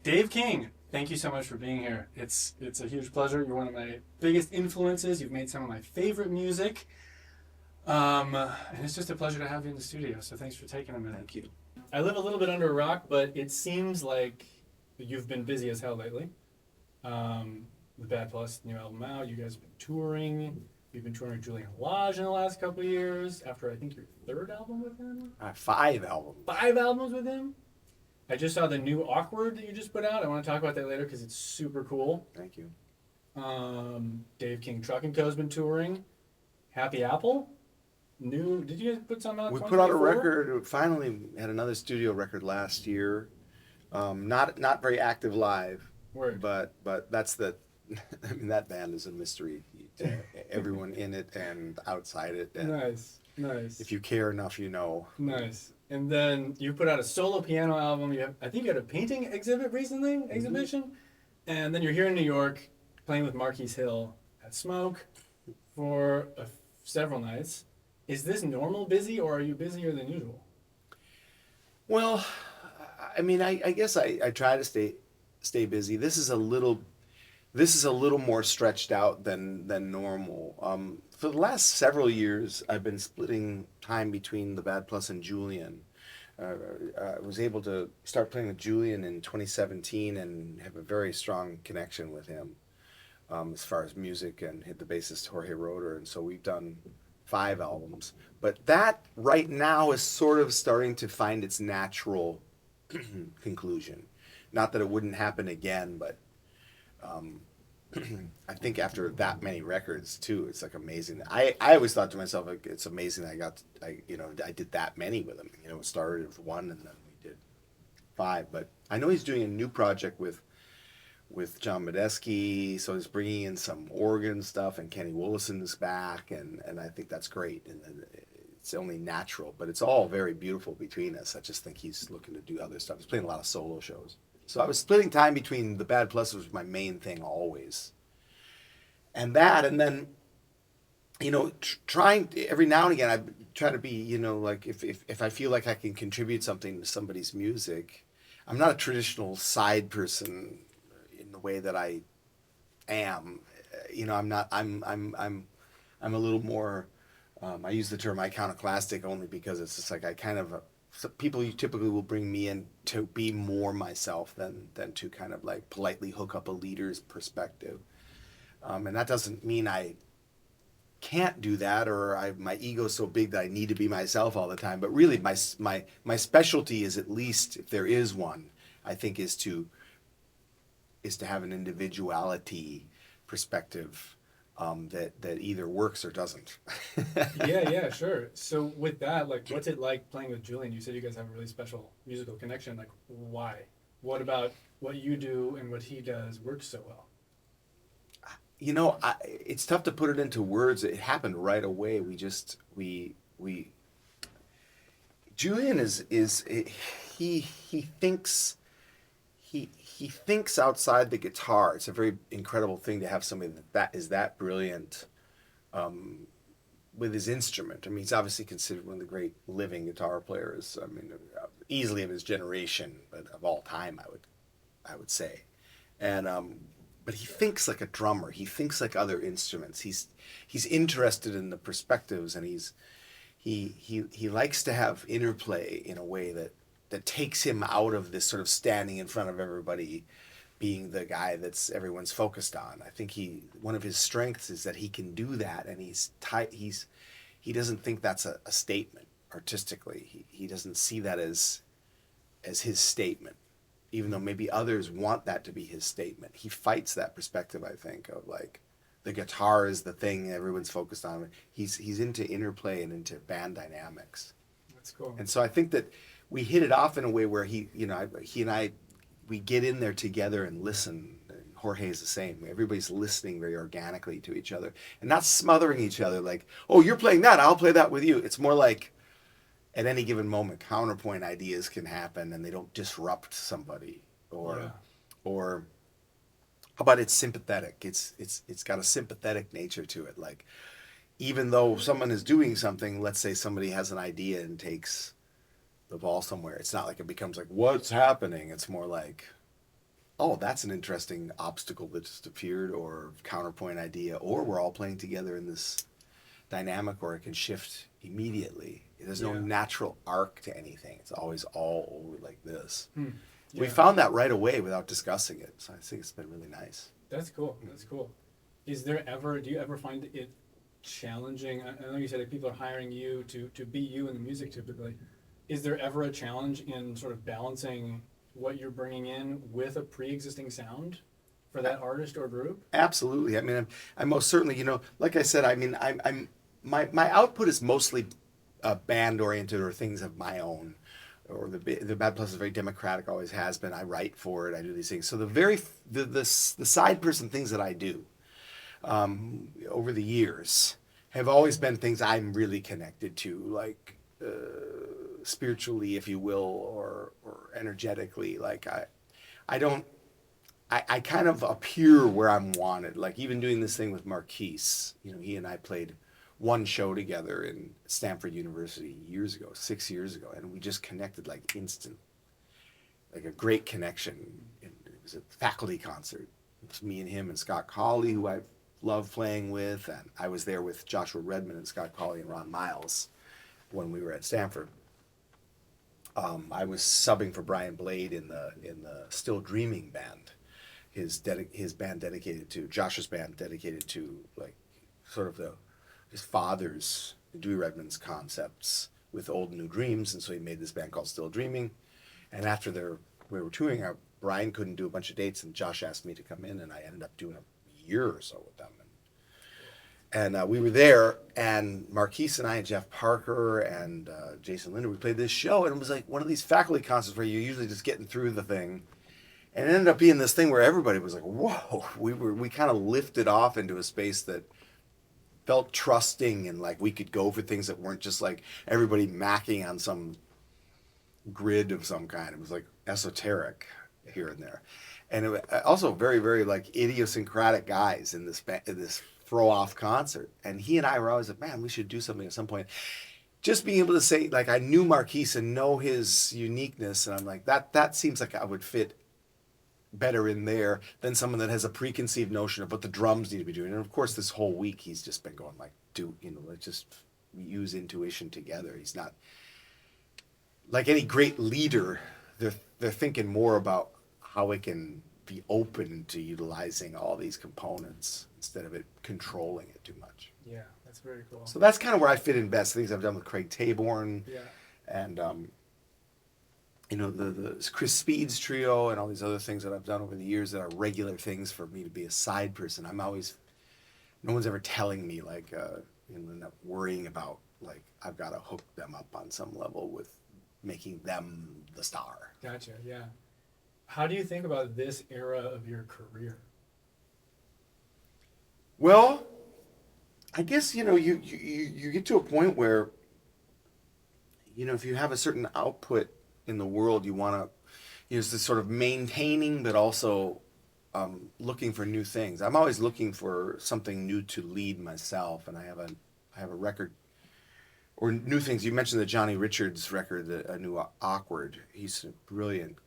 Dave King, thank you so much for being here. It's a huge pleasure. You're one of my biggest influences. You've made some of my favorite music. And it's just a pleasure to have you in the studio. So thanks for taking a minute. Thank you. I live a little bit under a rock, but it seems like you've been busy as hell lately. The Bad Plus new album out. You guys have been touring. You've been touring with Julian Lage in the last couple of years. After I think your third album with him. 5 albums. 5 albums with him. I just saw the new Awkward that you just put out. I want to talk about that later because it's super cool. Thank you. Dave King Truck & Co.'s been touring. Happy Apple. New. Did you guys put something out? We put out a record. We finally had another studio record last year. Not very active live. Word. But that's the. I mean, that band is a mystery. Everyone in it and outside it. And Nice. if you care enough, you know. Nice. And then you put out a solo piano album. I think you had a painting exhibition. And then you're here in New York playing with Marquise Hill at Smoke for several nights. Is this normal busy, or are you busier than usual? Well, I mean, I guess I try to stay busy. This is a little more stretched out than normal. For the last several years, I've been splitting time between the Bad Plus and Julian. I was able to start playing with Julian in 2017 and have a very strong connection with him as far as music, and hit the bassist Jorge Roeder, and so we've done 5 albums. But that right now is sort of starting to find its natural conclusion. Not that it wouldn't happen again, but I think after that many records too, it's like amazing. I always thought to myself, like, it's amazing I did that many with him. It started with 1 and then we did 5. But I know he's doing a new project with John Medeski, so he's bringing in some organ stuff, and Kenny Wollesen is back, and I think that's great. And it's only natural, but it's all very beautiful between us. I just think he's looking to do other stuff. He's playing a lot of solo shows. So I was splitting time between the Bad Plus, was my main thing always. And then, trying every now and again, I try to be, like if I feel like I can contribute something to somebody's music. I'm not a traditional side person in the way that I am. I'm a little more, I use the term iconoclastic only because it's just like people typically will bring me in to be more myself than to kind of like politely hook up a leader's perspective. And that doesn't mean I can't do that, or my ego's so big that I need to be myself all the time. But really, my specialty is, at least if there is one, I think is to have an individuality perspective that either works or doesn't. Yeah, sure. So with that, like, what's it like playing with Julian? You said you guys have a really special musical connection. Like, why? What about what you do and what he does works so well? It's tough to put it into words. It happened right away. Julian he thinks outside the guitar. It's a very incredible thing to have somebody that is that brilliant with his instrument. I mean, he's obviously considered one of the great living guitar players. I mean, easily of his generation, but of all time, I would say. And but he thinks like a drummer. He thinks like other instruments. He's interested in the perspectives, and he likes to have interplay in a way that takes him out of this sort of standing in front of everybody, being the guy that's everyone's focused on. I think one of his strengths is that he can do that, and he doesn't think that's a statement artistically. He doesn't see that as his statement, even though maybe others want that to be his statement. He fights that perspective, I think, of like the guitar is the thing everyone's focused on. He's into interplay and into band dynamics. That's cool. And so I think that we hit it off in a way where he and I, we get in there together and listen. Jorge is the same. Everybody's listening very organically to each other and not smothering each other like, oh, you're playing that, I'll play that with you. It's more like at any given moment, counterpoint ideas can happen and they don't disrupt somebody. Or how about it's sympathetic? It's got a sympathetic nature to it. Like, even though someone is doing something, let's say somebody has an idea and takes the ball somewhere, it's not like it becomes like, what's happening? It's more like, oh, that's an interesting obstacle that just appeared, or counterpoint idea, or we're all playing together in this dynamic, or it can shift immediately. There's no Yeah. natural arc to anything. It's always all over like this. Hmm. We Yeah. found that right away without discussing it. So I think it's been really nice. That's cool. That's cool. Do you ever find it challenging? I know you said that people are hiring you to be you in the music typically. Is there ever a challenge in sort of balancing what you're bringing in with a pre-existing sound for that artist or group? Absolutely. I mean, I'm most certainly, like I said, I mean, my output is mostly band oriented or things of my own. Or the Bad Plus is very democratic, always has been. I write for it. I do these things. So the side person things that I do over the years have always been things I'm really connected to, like spiritually, if you will, or energetically. Like I don't. I kind of appear where I'm wanted. Like even doing this thing with Marquise, he and I played one show together in Stanford University years ago, 6 years ago, and we just connected like instant, like a great connection. It was a faculty concert. It was me and him and Scott Colley, who I love playing with, and I was there with Joshua Redman and Scott Colley and Ron Miles when we were at Stanford. I was subbing for Brian Blade in the Still Dreaming band, his band dedicated to Josh's band dedicated to like sort of his father's, Dewey Redman's concepts with Old and New Dreams, and so he made this band called Still Dreaming. And after we were touring, Brian couldn't do a bunch of dates, and Josh asked me to come in, and I ended up doing a year or so with them. And we were there, and Marquise and I and Jeff Parker and Jason Linder, we played this show, and it was like one of these faculty concerts where you're usually just getting through the thing. And it ended up being this thing where everybody was like, whoa, we kind of lifted off into a space that felt trusting, and like we could go for things that weren't just like everybody macking on some grid of some kind. It was like esoteric here and there. And it was also very, very like idiosyncratic guys in this throw off concert. And he and I were always like, man, we should do something at some point. Just being able to say, like, I knew Marquise and know his uniqueness, and I'm like, that seems like I would fit better in there than someone that has a preconceived notion of what the drums need to be doing. And of course, this whole week he's just been going like, let's just use intuition together. He's not like any great leader. They're thinking more about how it can be open to utilizing all these components instead of it controlling it too much. Yeah, that's very cool. So that's kind of where I fit in best. Things I've done with Craig Taborn, Yeah. and the Chris Speed's trio and all these other things that I've done over the years that are regular things for me to be a side person. No one's ever telling me like, not worrying about like I've got to hook them up on some level with making them the star. Gotcha. Yeah. How do you think about this era of your career? Well, I guess you get to a point where if you have a certain output in the world, you want to it's this sort of maintaining, but also looking for new things. I'm always looking for something new to lead myself, and I have a record or new things. You mentioned the Johnny Richards record, a new Awkward. He's a brilliant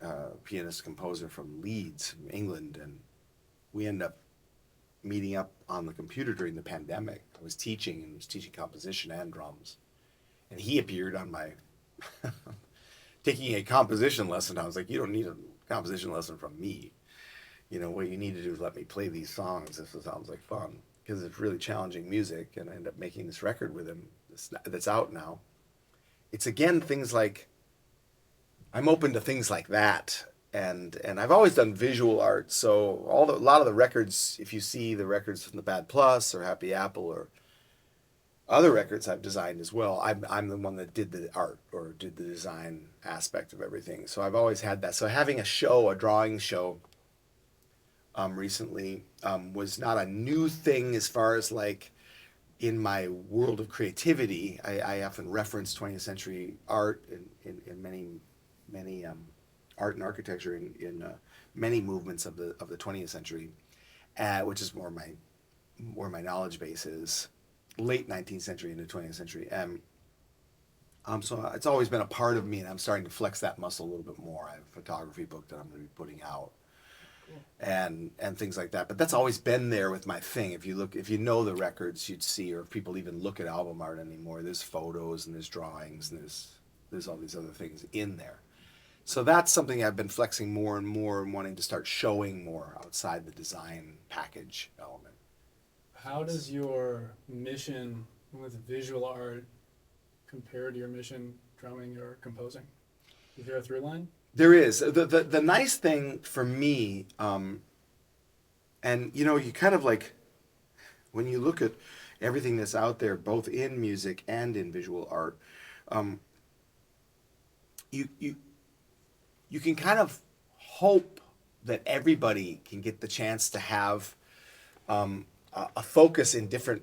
pianist composer from Leeds, England, and we end up meeting up on the computer during the pandemic. I was teaching composition and drums, and he appeared on my taking a composition lesson. I was like, you don't need a composition lesson from me. What you need to do is let me play these songs. This sounds like fun, because it's really challenging music, and I end up making this record with him that's out now. It's again things like I'm open to things like that, and I've always done visual art. So a lot of the records, if you see the records from the Bad Plus or Happy Apple or other records I've designed as well, I'm the one that did the art or did the design aspect of everything. So I've always had that. So having a drawing show recently was not a new thing as far as like in my world of creativity. I often reference 20th century art in many art and architecture in many movements of the 20th century, which is more where my knowledge base is. Late 19th century into 20th century. So it's always been a part of me, and I'm starting to flex that muscle a little bit more. I have a photography book that I'm going to be putting out. and things like that. But that's always been there with my thing. If you know the records, you'd see, or if people even look at album art anymore, there's photos and there's drawings and there's all these other things in there. So that's something I've been flexing more and more and wanting to start showing more outside the design package element. How does your mission with visual art compare to your mission drumming or composing? Is there a through line? There is. The nice thing for me, and you kind of like, when you look at everything that's out there, both in music and in visual art, you can kind of hope that everybody can get the chance to have a focus in different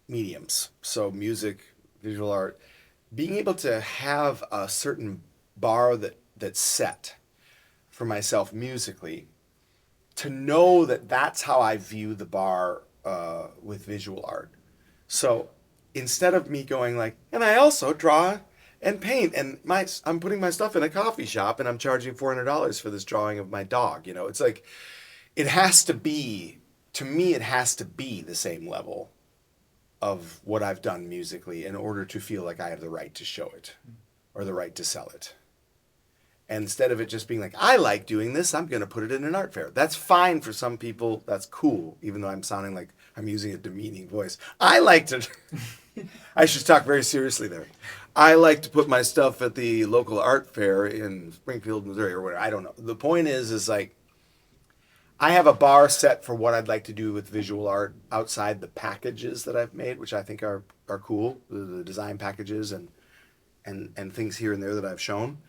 mediums. So music, visual art, being able to have a certain bar that's set for myself musically, to know that that's how I view the bar with visual art. So instead of me going like, and I also draw and paint, and I'm putting my stuff in a coffee shop and I'm charging $400 for this drawing of my dog. It's like, it has to be, to me, it has to be the same level of what I've done musically in order to feel like I have the right to show it or the right to sell it. And instead of it just being like, I like doing this, I'm going to put it in an art fair. That's fine for some people. That's cool, even though I'm sounding like I'm using a demeaning voice. I like to, I should talk very seriously there. I like to put my stuff at the local art fair in Springfield, Missouri, or whatever. I don't know. The point is like, I have a bar set for what I'd like to do with visual art outside the packages that I've made, which I think are cool, the design packages and things here and there that I've shown.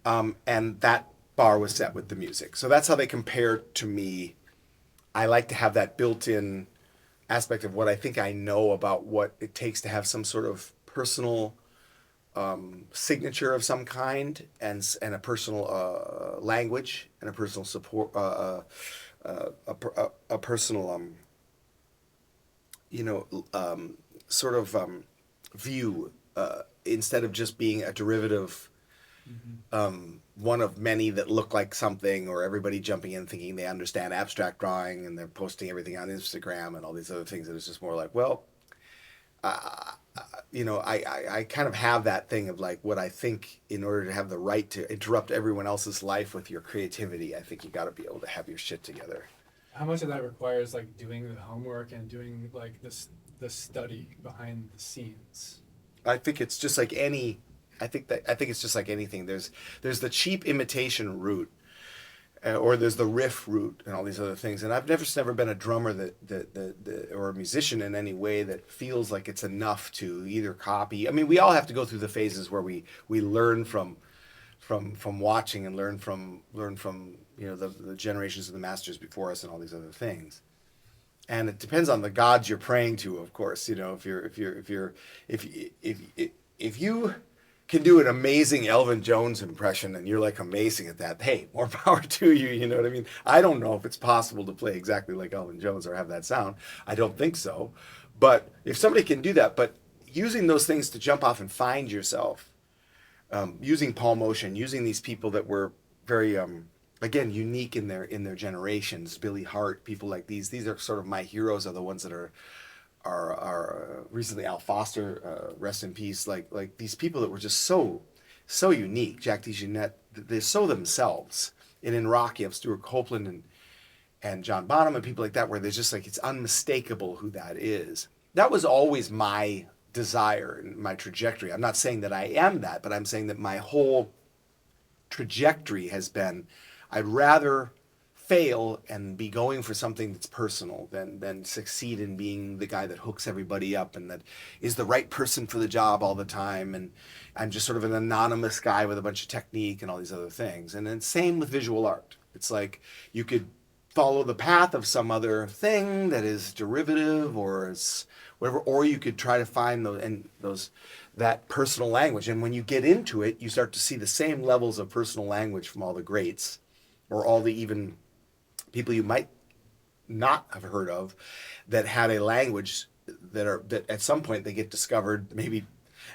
And that bar was set with the music. So that's how they compare to me. I like to have that built-in aspect of what I think I know about what it takes to have some sort of personal signature of some kind, and a personal language, and a personal support, a personal sort of view, instead of just being a derivative. One of many that look like something, or everybody jumping in thinking they understand abstract drawing and they're posting everything on Instagram and all these other things. And it's just more like, well, I kind of have that thing of like, what I think, in order to have the right to interrupt everyone else's life with your creativity, I think you got to be able to have your shit together. How much of that requires like doing the homework and doing like the study behind the scenes? I think it's just like any. I think it's just like anything. There's the cheap imitation route, or there's the riff route, and all these other things. And I've never been a drummer that or a musician in any way that feels like it's enough to either copy. I mean, we all have to go through the phases where we learn from watching, and learn from the generations of the masters before us and all these other things. And it depends on the gods you're praying to, of course. If you can do an amazing Elvin Jones impression and you're like amazing at that, hey, more power to you, you know what I mean? I don't know if it's possible to play exactly like Elvin Jones or have that sound. I don't think so. But if somebody can do that, but using those things to jump off and find yourself, using Paul Motion, using these people that were very, again, unique in their generations, Billy Hart, people like these are sort of my heroes, are the ones that are recently Al Foster, rest in peace, like these people that were just so unique. Jack DeJohnette, they're so themselves. And in rock, you have Stuart Copeland and John Bonham and people like that, where there's just like, it's unmistakable who that is. That was always my desire and my trajectory. I'm not saying that I am that, but I'm saying that my whole trajectory has been, I'd rather fail and be going for something that's personal than succeed in being the guy that hooks everybody up and that is the right person for the job all the time, and I'm just sort of an anonymous guy with a bunch of technique and all these other things. And then same with visual art. It's like you could follow the path of some other thing that is derivative or is whatever, or you could try to find that personal language. And when you get into it, you start to see the same levels of personal language from all the greats, or all the even people you might not have heard of that had a language that at some point they get discovered, maybe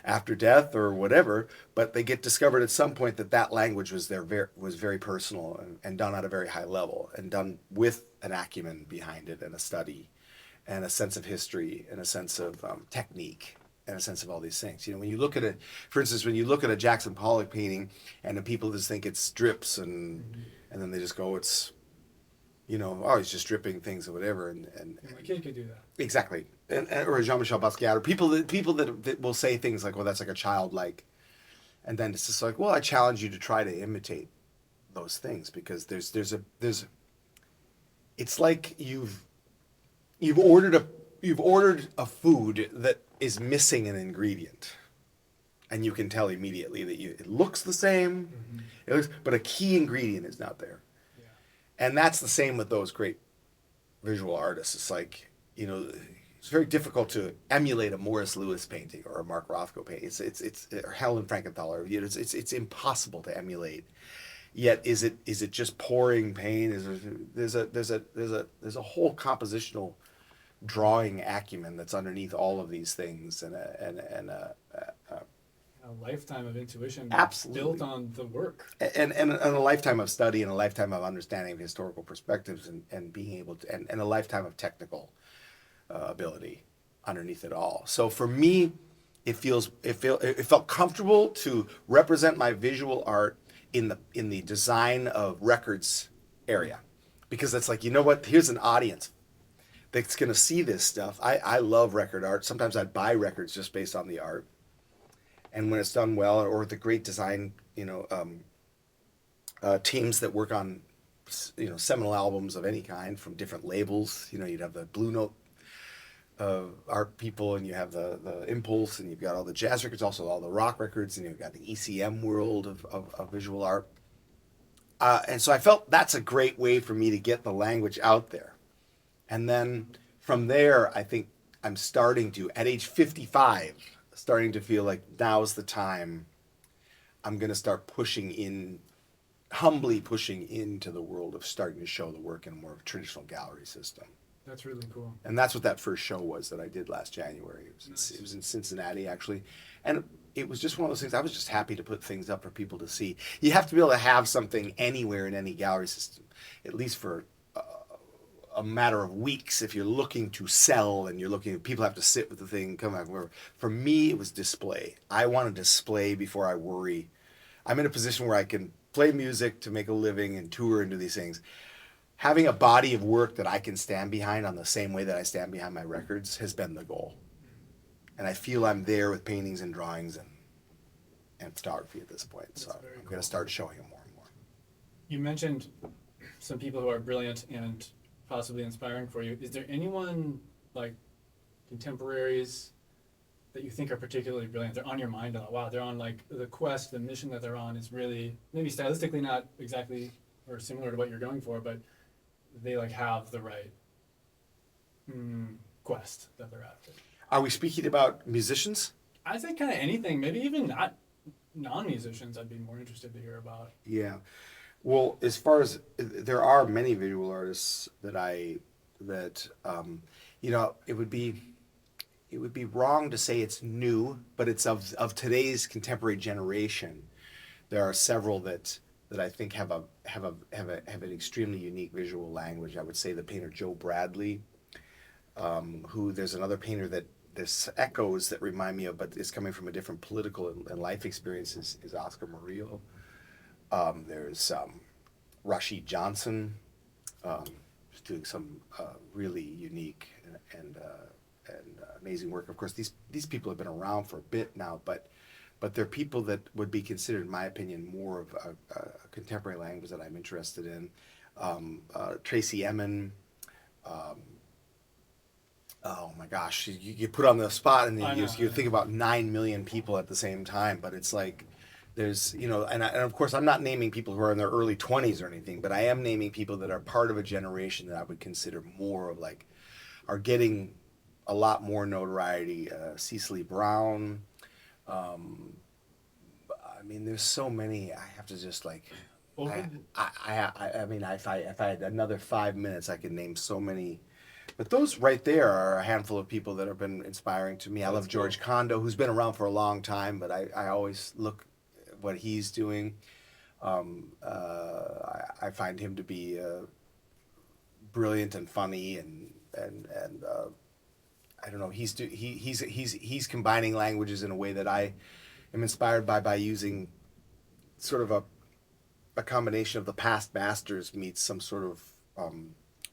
after death or whatever, but they get discovered at some point that that language was was very personal and done at a very high level and done with an acumen behind it and a study and a sense of history and a sense of technique and a sense of all these things. You know, when you look at it, for instance, when you look at a Jackson Pollock painting and the people just think it's drips and then they just go, it's, you know, oh, he's just dripping things or whatever. And my kid could do that. exactly. Or Jean-Michel Basquiat, or people that will say things like, well, that's like a childlike. And then it's just like, well, I challenge you to try to imitate those things, because there's it's like you've ordered a food that is missing an ingredient, and you can tell immediately that it looks the same, but a key ingredient is not there. Yeah. And that's the same with those great visual artists. It's like, you know, it's very difficult to emulate a Morris Louis painting or a Mark Rothko painting. It's or Helen Frankenthaler. You know, it's impossible to emulate. Yet is it just pouring paint? There's a whole compositional drawing acumen that's underneath all of these things, and a lifetime of intuition absolutely built on the work. And a lifetime of study and a lifetime of understanding of historical perspectives and being able to and a lifetime of technical ability underneath it all. So for me, it felt comfortable to represent my visual art in the design of records area, because it's like, you know what, here's an audience that's going to see this stuff. I love record art. Sometimes I'd buy records just based on the art. And when it's done well, or the great design, you know, teams that work on, you know, seminal albums of any kind from different labels. You know, you'd have the Blue Note art people, and you have the Impulse, and you've got all the jazz records, also all the rock records, and you've got the ECM world of visual art. And so I felt that's a great way for me to get the language out there. And then from there, I think I'm starting to, at age 55, starting to feel like now's the time I'm going to start humbly pushing into the world of starting to show the work in a more traditional gallery system. That's really cool. And that's what that first show was that I did last January. It was in Cincinnati, actually. And it was just one of those things. I was just happy to put things up for people to see. You have to be able to have something anywhere in any gallery system, at least for a matter of weeks, if you're looking to sell and people have to sit with the thing, come back. For me, it was display. I want to display before I worry. I'm in a position where I can play music to make a living and tour and do these things. Having a body of work that I can stand behind on the same way that I stand behind my records has been the goal. And I feel I'm there with paintings and drawings and photography at this point. So I'm going to start showing them more and more. You mentioned some people who are brilliant and possibly inspiring for you. Is there anyone, like contemporaries, that you think are particularly brilliant? They're on your mind a lot. Wow, they're on like the quest, the mission that they're on is really maybe stylistically not exactly or similar to what you're going for, but they like have the right quest that they're after. Are we speaking about musicians? I think kind of anything, maybe even not non-musicians. I'd be more interested to hear about. Yeah. Well, as far as there are many visual artists you know, it would be wrong to say it's new, but it's of today's contemporary generation. There are several that I think have an extremely unique visual language. I would say the painter Joe Bradley, who there's another painter that there's echoes that remind me of, but is coming from a different political and life experience is Oscar Murillo. There's Rashid Johnson, who's doing some really unique and amazing work. Of course, these people have been around for a bit now, but they're people that would be considered, in my opinion, more of a contemporary language that I'm interested in. Tracy Emin. Oh my gosh, you get put on the spot and you think about 9 million people at the same time, but it's like there's, you know, and of course I'm not naming people who are in their early 20s or anything, but I am naming people that are part of a generation that I would consider more of like, are getting a lot more notoriety. Cecily Brown. I mean, there's so many. I have to just like, I mean, if I had another 5 minutes, I could name so many But those right there are a handful of people that have been inspiring to me. I love George Condo, who's been around for a long time, but I always look at what he's doing. I find him to be brilliant and funny, and I don't know. He's combining languages in a way that I am inspired by using sort of a combination of the past masters meets some sort of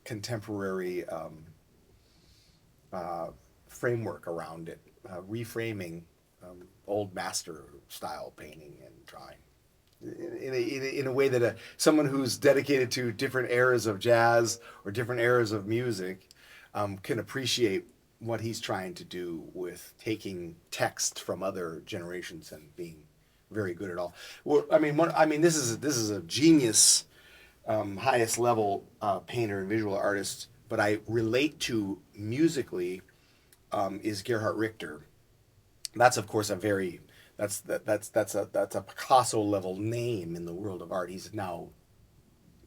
contemporary framework around it, reframing old master style painting and drawing in a way that someone who's dedicated to different eras of jazz or different eras of music can appreciate what he's trying to do with taking text from other generations and being very good at all. Well, I mean, this is a genius, highest level painter and visual artist, but I relate to musically is Gerhard Richter. That's of course that's a Picasso level name in the world of art. He's now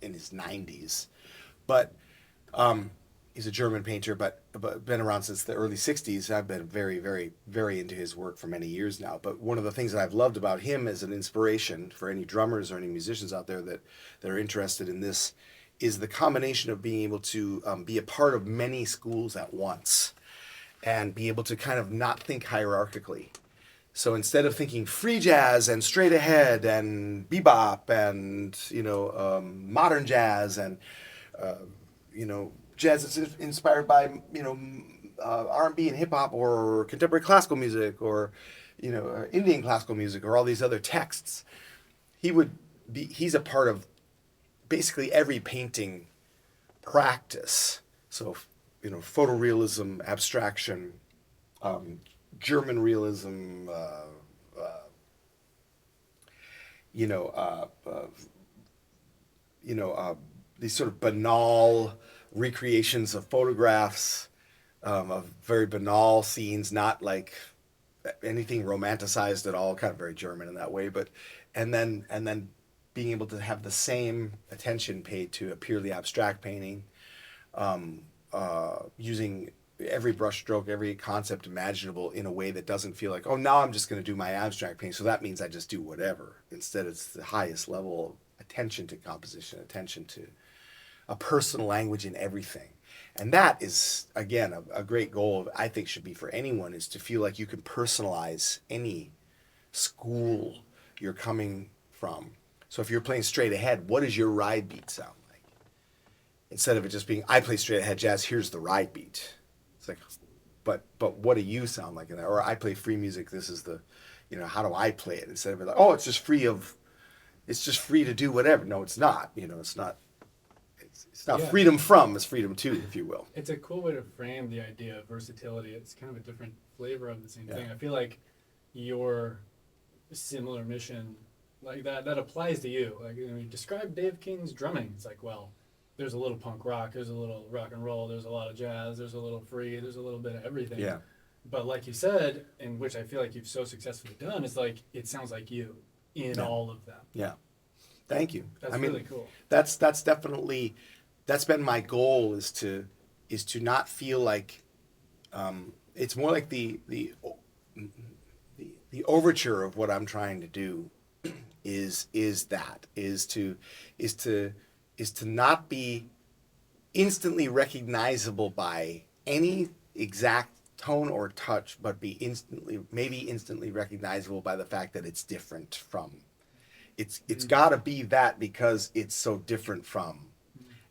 in his 90s, but he's a German painter, but been around since the early 60s. I've been very, very, very into his work for many years now. But one of the things that I've loved about him as an inspiration for any drummers or any musicians out there that are interested in this is the combination of being able to be a part of many schools at once and be able to kind of not think hierarchically. So instead of thinking free jazz and straight ahead and bebop and modern jazz and jazz that's inspired by R&B and hip hop or contemporary classical music or Indian classical music or all these other texts, he's a part of basically every painting practice. So photorealism, abstraction, German realism, these sort of banal recreations of photographs, of very banal scenes, not like anything romanticized at all, kind of very German in that way, and then being able to have the same attention paid to a purely abstract painting, using every brushstroke, every concept imaginable in a way that doesn't feel like, oh, now I'm just going to do my abstract painting, so that means I just do whatever. Instead, it's the highest level of attention to composition, attention to a personal language in everything. And that is, again, a great goal, I think, should be for anyone, is to feel like you can personalize any school you're coming from. So if you're playing straight ahead, what does your ride beat sound like? Instead of it just being, I play straight ahead jazz, here's the ride beat. It's like, but what do you sound like in that? Or I play free music, this is the, how do I play it? Instead of like, oh, it's just free to do whatever. No, it's not. It's not. It's not freedom from, it's freedom to, if you will. It's a cool way to frame the idea of versatility. It's kind of a different flavor of the same thing. I feel like your similar mission, like that applies to you. Like, you describe Dave King's drumming. It's like, well, there's a little punk rock, there's a little rock and roll, there's a lot of jazz, there's a little free, there's a little bit of everything. Yeah. But like you said, and which I feel like you've so successfully done, is like, it sounds like you in all of them. Yeah. Thank you. That's really cool. That's definitely, that's been my goal, is to not feel like, it's more like the overture of what I'm trying to do is to not be instantly recognizable by any exact tone or touch, but be instantly recognizable by the fact that it's different from. It's got to be that because it's so different from.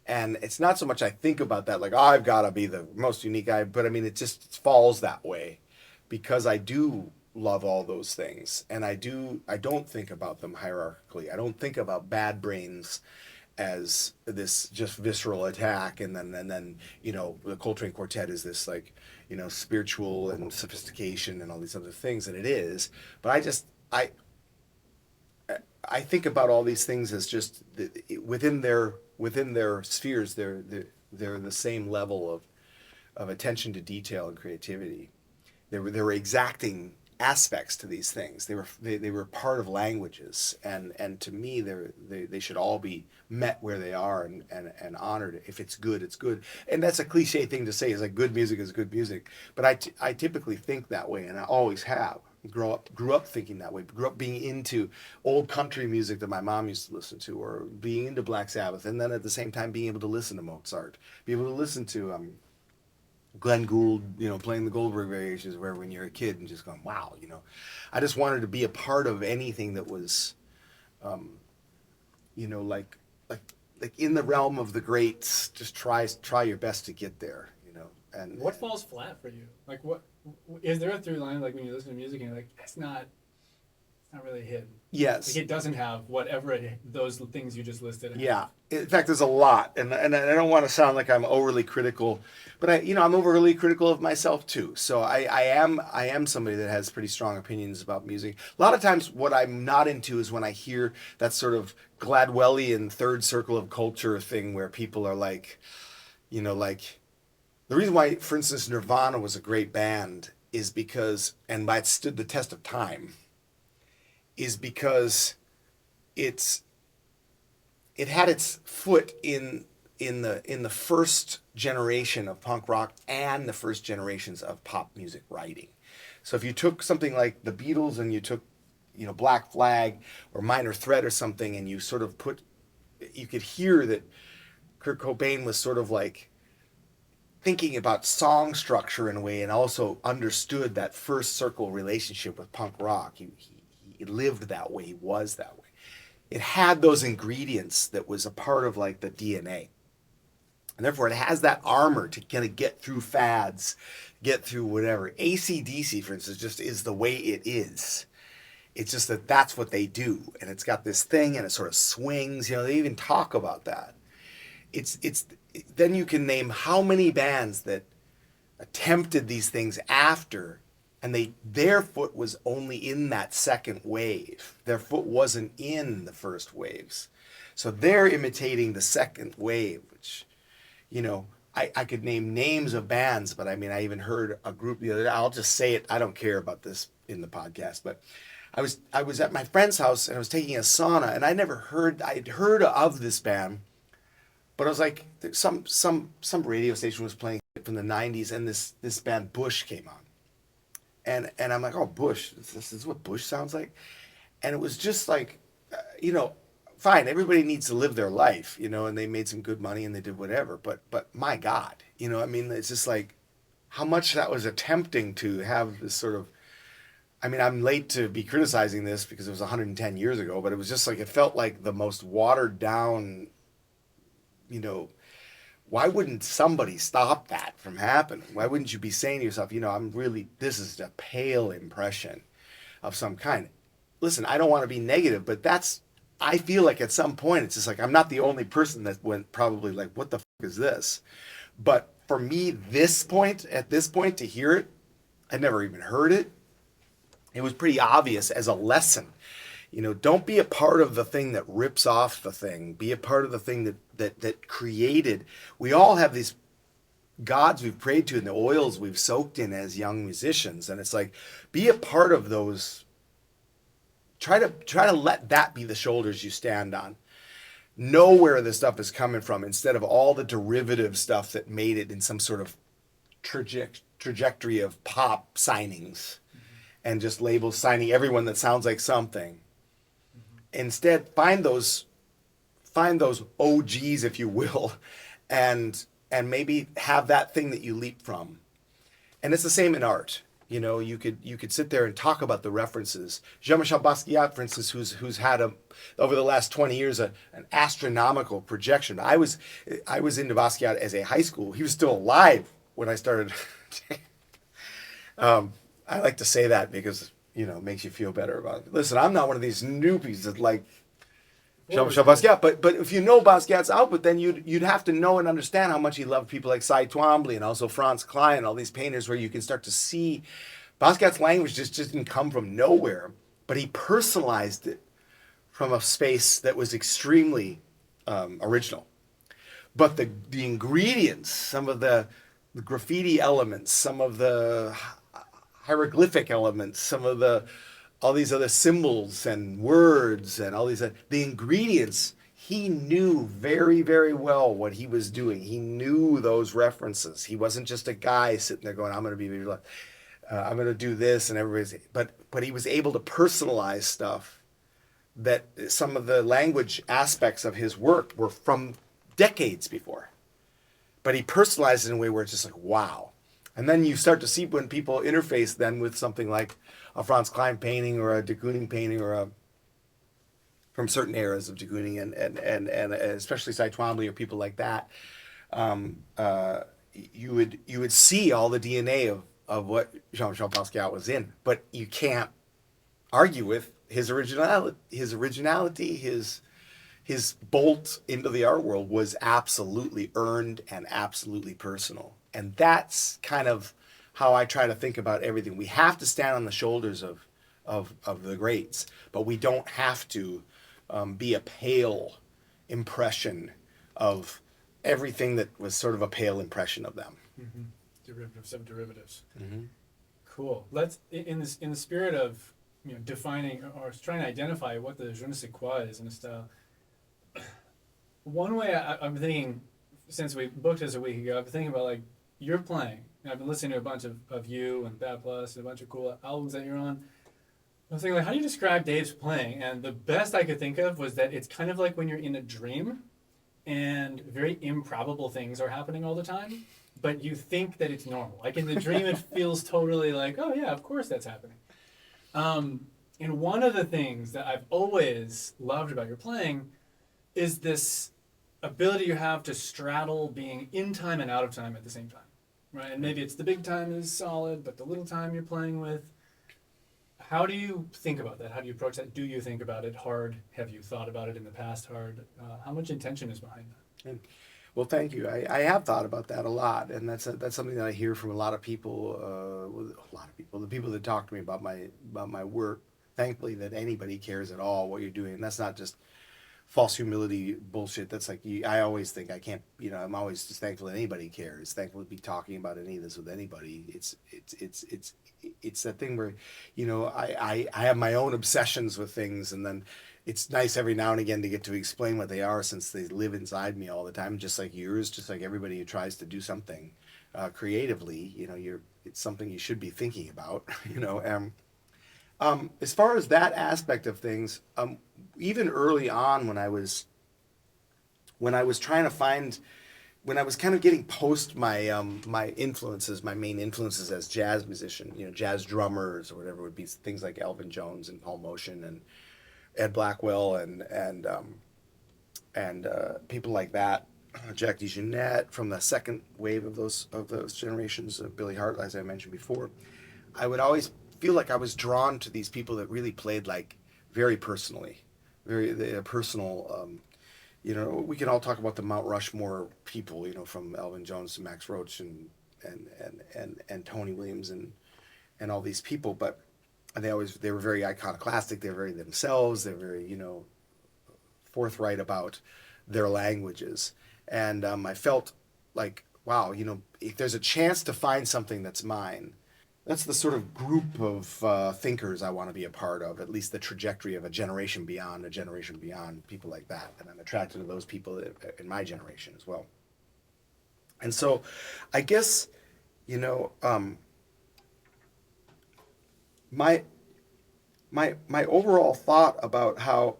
And it's not so much I think about that, like, oh, I've got to be the most unique guy, but I mean, it just falls that way because I do love all those things. And I don't think about them hierarchically. I don't think about Bad Brains as this just visceral attack. And then, the Coltrane Quartet is this like, spiritual and sophistication and all these other things. And it is, but I think about all these things as just within their spheres, they're the same level of attention to detail and creativity. They were exacting aspects to these things. They were part of languages, and to me they should all be met where they are and honored. If it's good, it's good. And that's a cliche thing to say, is like good music is good music. But I typically think that way, and I always have. Grew up thinking that way. Grew up being into old country music that my mom used to listen to, or being into Black Sabbath, and then at the same time being able to listen to Mozart, be able to listen to Glenn Gould, playing the Goldberg variations, where when you're a kid and just going, wow, I just wanted to be a part of anything that was, like in the realm of the greats. Just try your best to get there, And what falls flat for you? Like, what is there a through line? Like when you listen to music and you're like, it's not really hidden. Yes. Like it doesn't have whatever those things you just listed have. Yeah. In fact, there's a lot, and I don't want to sound like I'm overly critical, but I'm overly critical of myself too. So I am somebody that has pretty strong opinions about music. A lot of times, what I'm not into is when I hear that sort of Gladwellian third circle of culture thing, where people are like, like the reason why, for instance, Nirvana was a great band is because, and why it stood the test of time, is because it had its foot in the first generation of punk rock and the first generations of pop music writing. So if you took something like the Beatles and you took, Black Flag or Minor Threat or something, and you sort of you could hear that Kurt Cobain was sort of like thinking about song structure in a way, and also understood that first circle relationship with punk rock. He lived that way. He was that way. It had those ingredients that was a part of like the DNA. And therefore it has that armor to kind of get through fads, get through whatever. AC/DC, for instance, just is the way it is. It's just that that's what they do. And it's got this thing and it sort of swings. They even talk about that. Then you can name how many bands that attempted these things after, and their foot was only in that second wave. Their foot wasn't in the first waves. So they're imitating the second wave, which, I could name names of bands, but I even heard a group the other day. I'll just say it. I don't care about this in the podcast, but I was at my friend's house and I was taking a sauna, and I'd heard of this band, but I was like, some radio station was playing from the 90s, and this band Bush came on. And I'm like, oh, Bush, this is what Bush sounds like? And it was just like, fine, everybody needs to live their life, and they made some good money and they did whatever, but my God, it's just like how much that was attempting to have this sort of, I'm late to be criticizing this because it was 110 years ago, but it was just like, it felt like the most watered down, why wouldn't somebody stop that from happening? Why wouldn't you be saying to yourself, this is a pale impression of some kind. Listen, I don't want to be negative, but I feel like at some point, it's just like, I'm not the only person that went probably like, what the fuck is this? But for me, at this point, to hear it, I'd never even heard it. It was pretty obvious as a lesson. Don't be a part of the thing that rips off the thing. Be a part of the thing that created. We all have these gods we've prayed to and the oils we've soaked in as young musicians. And it's like, be a part of those. Try to let that be the shoulders you stand on. Know where the stuff is coming from instead of all the derivative stuff that made it in some sort of trajectory of pop signings, and just labels signing everyone that sounds like something. Instead, find those OGs, if you will, and maybe have that thing that you leap from. And it's the same in art. You could sit there and talk about the references. Jean-Michel Basquiat, for instance, who's had over the last 20 years an astronomical projection. I was into Basquiat as a high school. He was still alive when I started. I like to say that because it makes you feel better about it. Listen, I'm not one of these newbies that like Jean-Michel Basquiat, but if you know Basquiat's output, then you'd have to know and understand how much he loved people like Cy Twombly and also Franz Klein, all these painters, where you can start to see Basquiat's language just didn't come from nowhere, but he personalized it from a space that was extremely original. But the ingredients, some of the graffiti elements, some of the hieroglyphic elements, some of the all these other symbols and words and all these the ingredients. He knew very, very well what he was doing. He knew those references. He wasn't just a guy sitting there going, "I'm going to be, I'm going to do this," and everybody's. But he was able to personalize stuff that some of the language aspects of his work were from decades before. But he personalized it in a way where it's just like, wow. And then you start to see when people interface then with something like a Franz Klein painting or a de Kooning painting or from certain eras of de Kooning and especially Cy Twombly or people like that, you would see all the DNA of what Jean-Michel Basquiat was in, but you can't argue with his originality, his bolt into the art world was absolutely earned and absolutely personal. And that's kind of how I try to think about everything. We have to stand on the shoulders of the greats, but we don't have to be a pale impression of everything that was sort of a pale impression of them. Mm-hmm. Derivatives of derivatives. Mm-hmm. Cool. Let's in the spirit of defining or trying to identify what the je ne sais quoi is in a style. One way I'm thinking, since we booked this a week ago, I've been thinking about like you're playing. And I've been listening to a bunch of you and Bad Plus and a bunch of cool albums that you're on. I was thinking, like, how do you describe Dave's playing? And the best I could think of was that it's kind of like when you're in a dream and very improbable things are happening all the time, but you think that it's normal. Like in the dream, it feels totally like, oh yeah, of course that's happening. And one of the things that I've always loved about your playing is this ability you have to straddle being in time and out of time at the same time, right? And maybe it's the big time is solid, but the little time you're playing with. How do you think about that? How do you approach that? Do you think about it hard? Have you thought about it in the past hard? How much intention is behind that? Well, thank you. I have thought about that a lot, and that's something that I hear from a lot of people. The people that talk to me about my work. Thankfully, that anybody cares at all what you're doing, and that's not just false humility bullshit. That's like I always think I can't. I'm always just thankful that anybody cares. Thankful to be talking about any of this with anybody. It's that thing where, I have my own obsessions with things, and then it's nice every now and again to get to explain what they are since they live inside me all the time, just like yours, just like everybody who tries to do something creatively. It's something you should be thinking about. As far as that aspect of things, even early on when I was trying to find. When I was kind of getting post my my main influences as jazz musician, jazz drummers or whatever would be things like Elvin Jones and Paul Motion and Ed Blackwell and people like that, Jack DeJohnette from the second wave of those generations of Billy Hart, as I mentioned before. I would always feel like I was drawn to these people that really played like very personally, very personal. We can all talk about the Mount Rushmore people, from Elvin Jones to Max Roach and Tony Williams and all these people, but they were very iconoclastic. They were very themselves. They're very forthright about their languages, and I felt like, wow, if there's a chance to find something that's mine. That's the sort of group of thinkers I want to be a part of, at least the trajectory of a generation beyond, people like that. And I'm attracted to those people in my generation as well. And so I guess, my overall thought about how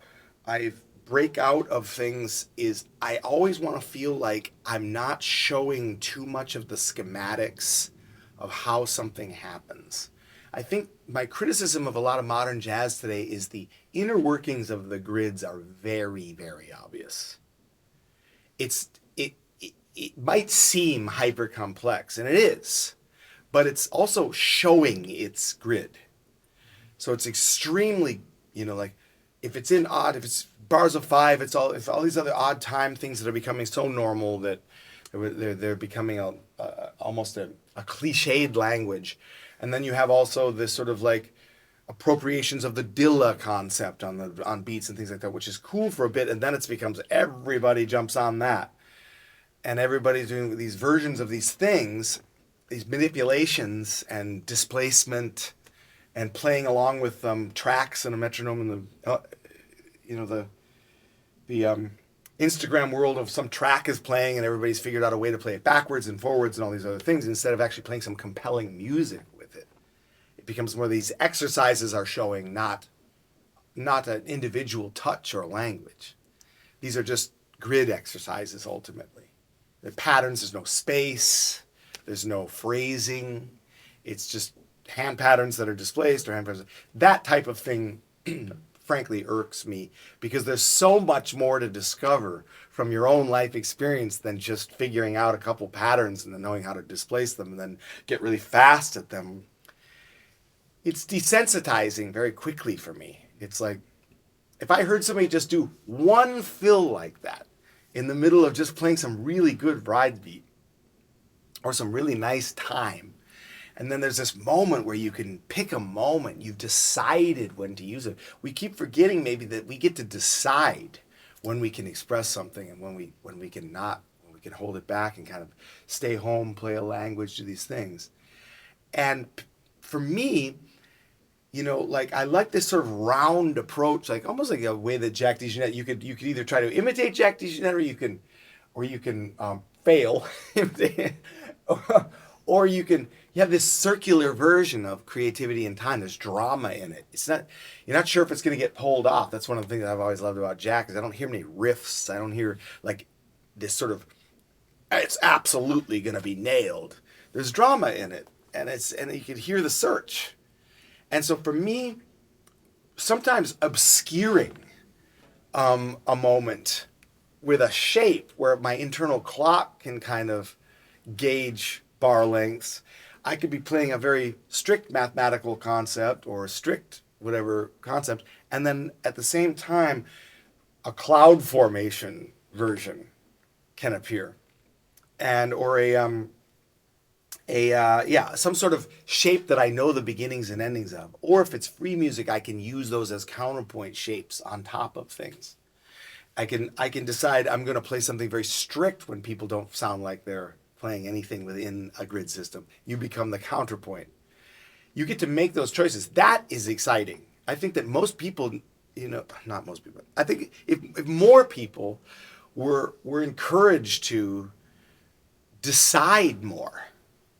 I break out of things is I always want to feel like I'm not showing too much of the schematics of how something happens. I think my criticism of a lot of modern jazz today is the inner workings of the grids are very, very obvious. It might seem hyper complex, and it is, but it's also showing its grid. So it's extremely, like if it's bars of five, if all these other odd time things that are becoming so normal that they're becoming almost a cliched language. And then you have also this sort of like appropriations of the Dilla concept on beats and things like that, which is cool for a bit, and then it becomes everybody jumps on that. And everybody's doing these versions of these things, these manipulations and displacement and playing along with tracks and a metronome and the Instagram world of some track is playing and everybody's figured out a way to play it backwards and forwards and all these other things instead of actually playing some compelling music with it. It becomes more these exercises are showing not an individual touch or language. These are just grid exercises ultimately. The patterns, there's no space, there's no phrasing. It's just hand patterns that are displaced or hand patterns. That type of thing frankly irks me because there's so much more to discover from your own life experience than just figuring out a couple patterns and then knowing how to displace them and then get really fast at them. It's desensitizing very quickly for me. It's like if I heard somebody just do one fill like that in the middle of just playing some really good ride beat or some really nice time, and then there's this moment where you can pick a moment. You've decided when to use it. We keep forgetting maybe that we get to decide when we can express something and when we can not, when we can hold it back and kind of stay home, play a language, do these things. And for me, you know, like I like this sort of round approach, like almost like a way that Jack DeJohnette, you could either try to imitate Jack DeJohnette or you can fail, or you have this circular version of creativity and time. There's drama in it. You're not sure if it's going to get pulled off. That's one of the things that I've always loved about Jack is I don't hear many riffs. I don't hear like this sort of, it's absolutely going to be nailed. There's drama in it, and you can hear the search. And so for me, sometimes obscuring a moment with a shape where my internal clock can kind of gauge bar lengths. I could be playing a very strict mathematical concept or a strict whatever concept, and then at the same time, a cloud formation version can appear, and or some sort of shape that I know the beginnings and endings of. Or if it's free music, I can use those as counterpoint shapes on top of things. I can decide I'm going to play something very strict when people don't sound like they're playing anything within a grid system. You become the counterpoint. You get to make those choices. That is exciting. I think that most people, not most people, I think if more people were encouraged to decide more,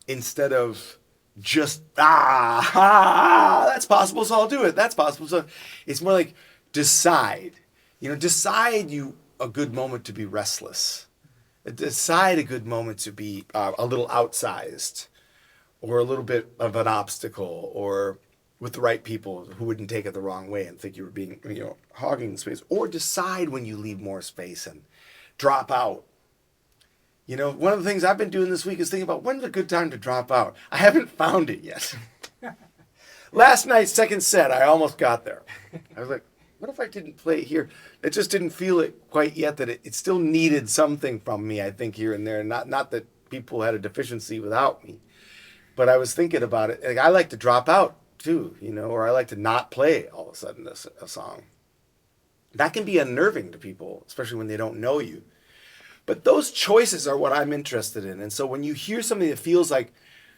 instead of just, that's possible, so I'll do it. That's possible. So it's more like decide. Decide a good moment to be restless. Decide a good moment to be a little outsized or a little bit of an obstacle or with the right people who wouldn't take it the wrong way and think you were being, hogging space. Or decide when you leave more space and drop out. One of the things I've been doing this week is thinking about when's a good time to drop out. I haven't found it yet. Last night's second set, I almost got there. I was like, what if I didn't play it here? It just didn't feel it quite yet that it still needed something from me, I think, here and there. Not that people had a deficiency without me. But I was thinking about it. Like, I like to drop out too, or I like to not play all of a sudden a song. That can be unnerving to people, especially when they don't know you. But those choices are what I'm interested in. And so when you hear something that feels like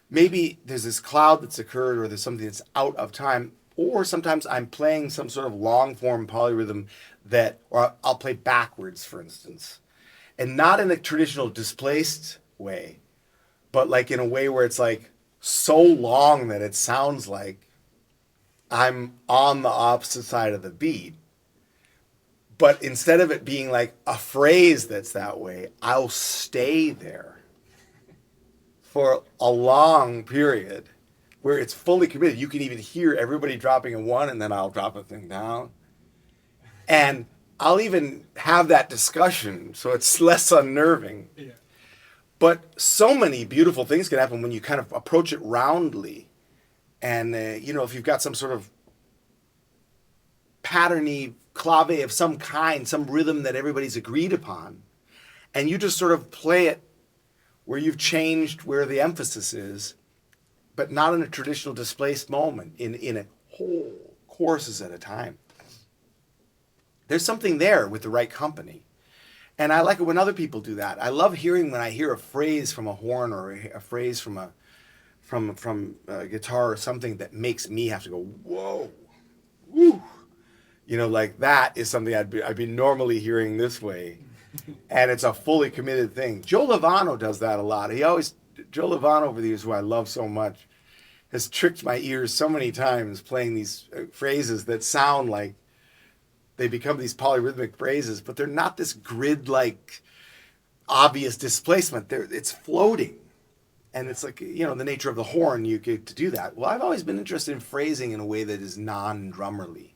maybe there's this cloud that's occurred or there's something that's out of time, or sometimes I'm playing some sort of long form polyrhythm or I'll play backwards, for instance, and not in a traditional displaced way, but like in a way where it's like so long that it sounds like I'm on the opposite side of the beat. But instead of it being like a phrase that's that way, I'll stay there for a long period where it's fully committed. You can even hear everybody dropping a one, and then I'll drop a thing down. And I'll even have that discussion so it's less unnerving. Yeah. But so many beautiful things can happen when you kind of approach it roundly. And, if you've got some sort of patterny clave of some kind, some rhythm that everybody's agreed upon, and you just sort of play it where you've changed where the emphasis is, but not in a traditional displaced moment, in a whole courses at a time. There's something there with the right company. And I like it when other people do that. I love hearing when I hear a phrase from a horn or a phrase from from guitar or something that makes me have to go, whoa, woo. You know, like that is something I'd be normally hearing this way. And it's a fully committed thing. Joe Lovano does that a lot. Joe Lovano over the years, who I love so much, has tricked my ears so many times playing these phrases that sound like they become these polyrhythmic phrases, but they're not this grid-like obvious displacement. It's floating. And it's like, you know, the nature of the horn, you get to do that. Well, I've always been interested in phrasing in a way that is non-drummerly.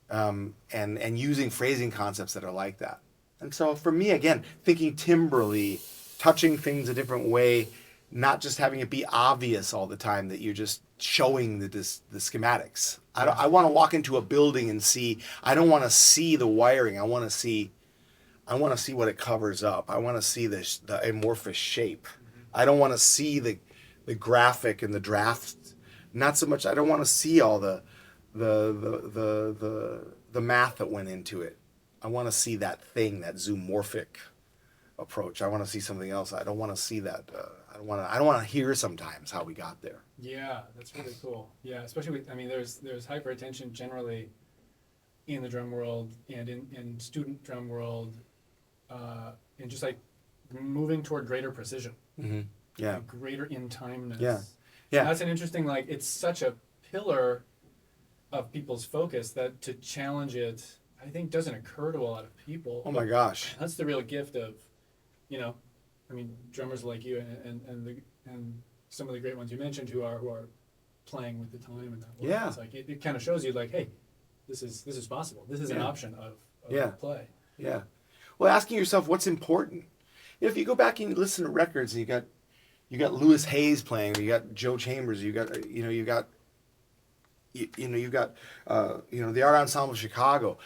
And using phrasing concepts that are like that. And so for me, again, thinking timbrally, touching things a different way, not just having it be obvious all the time that you're just showing the schematics. I want to walk into a building and see. I don't want to see the wiring. I want to see what it covers up. I want to see the amorphous shape. I don't want to see the graphic and the draft. Not so much. I don't want to see all the math that went into it. I want to see that thing, that zoomorphic approach. I want to see something else. I don't want to see that. I don't want to hear sometimes how we got there. Yeah, that's really cool. Yeah, especially with, I mean, there's hyperattention generally in the drum world and in student drum world, and just like moving toward greater precision. Mm-hmm. Yeah. Like greater in timeness. Yeah. Yeah. And that's an interesting, like, it's such a pillar of people's focus that to challenge it, I think, doesn't occur to a lot of people. Oh my gosh. That's the real gift of, you know, I mean, drummers like you and some of the great ones you mentioned who are playing with the time and that work. Yeah. It's like it kind of shows you like, hey, this is possible. This is an option of play. Yeah. Well, asking yourself what's important. You know, if you go back and you listen to records and you got Lewis Hayes playing, or you got Joe Chambers, you got the Art Ensemble of Chicago.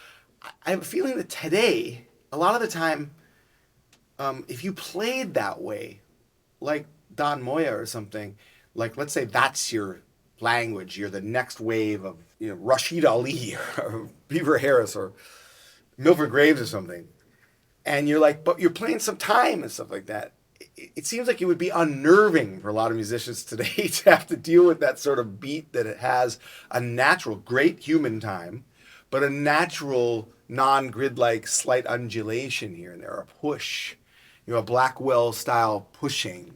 I have a feeling that today, a lot of the time, if you played that way, like Don Moya or something, like let's say that's your language, you're the next wave of Rashid Ali or Beaver Harris or Milford Graves or something, and you're like, but you're playing some time and stuff like that. It seems like it would be unnerving for a lot of musicians today to have to deal with that sort of beat that it has a natural, great human time, but a natural, non-grid-like slight undulation here and there, a push, a Blackwell style pushing.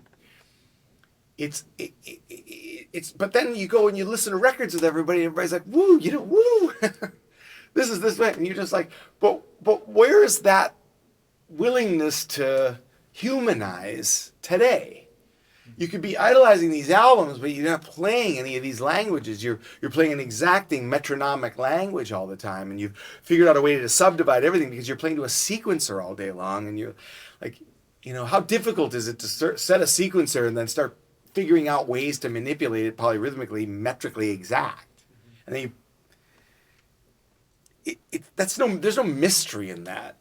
But then you go and you listen to records with everybody, and everybody's like, woo, woo, this is this way, and you're just like, but where is that willingness to humanize today? You could be idolizing these albums, but you're not playing any of these languages. You're playing an exacting metronomic language all the time, and you've figured out a way to subdivide everything because you're playing to a sequencer all day long, and you're like, how difficult is it to set a sequencer and then start figuring out ways to manipulate it polyrhythmically, metrically exact? And then there's no mystery in that.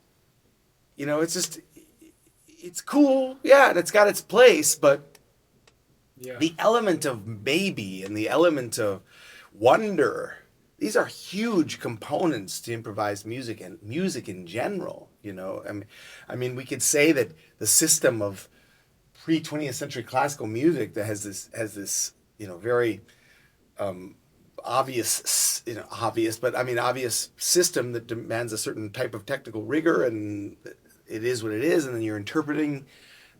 It's just, it's cool, yeah, and it's got its place, but the element of maybe and the element of wonder, these are huge components to improvised music and music in general. I mean, we could say that the system of pre-20th century classical music that has this very obvious system that demands a certain type of technical rigor, and it is what it is, and then you're interpreting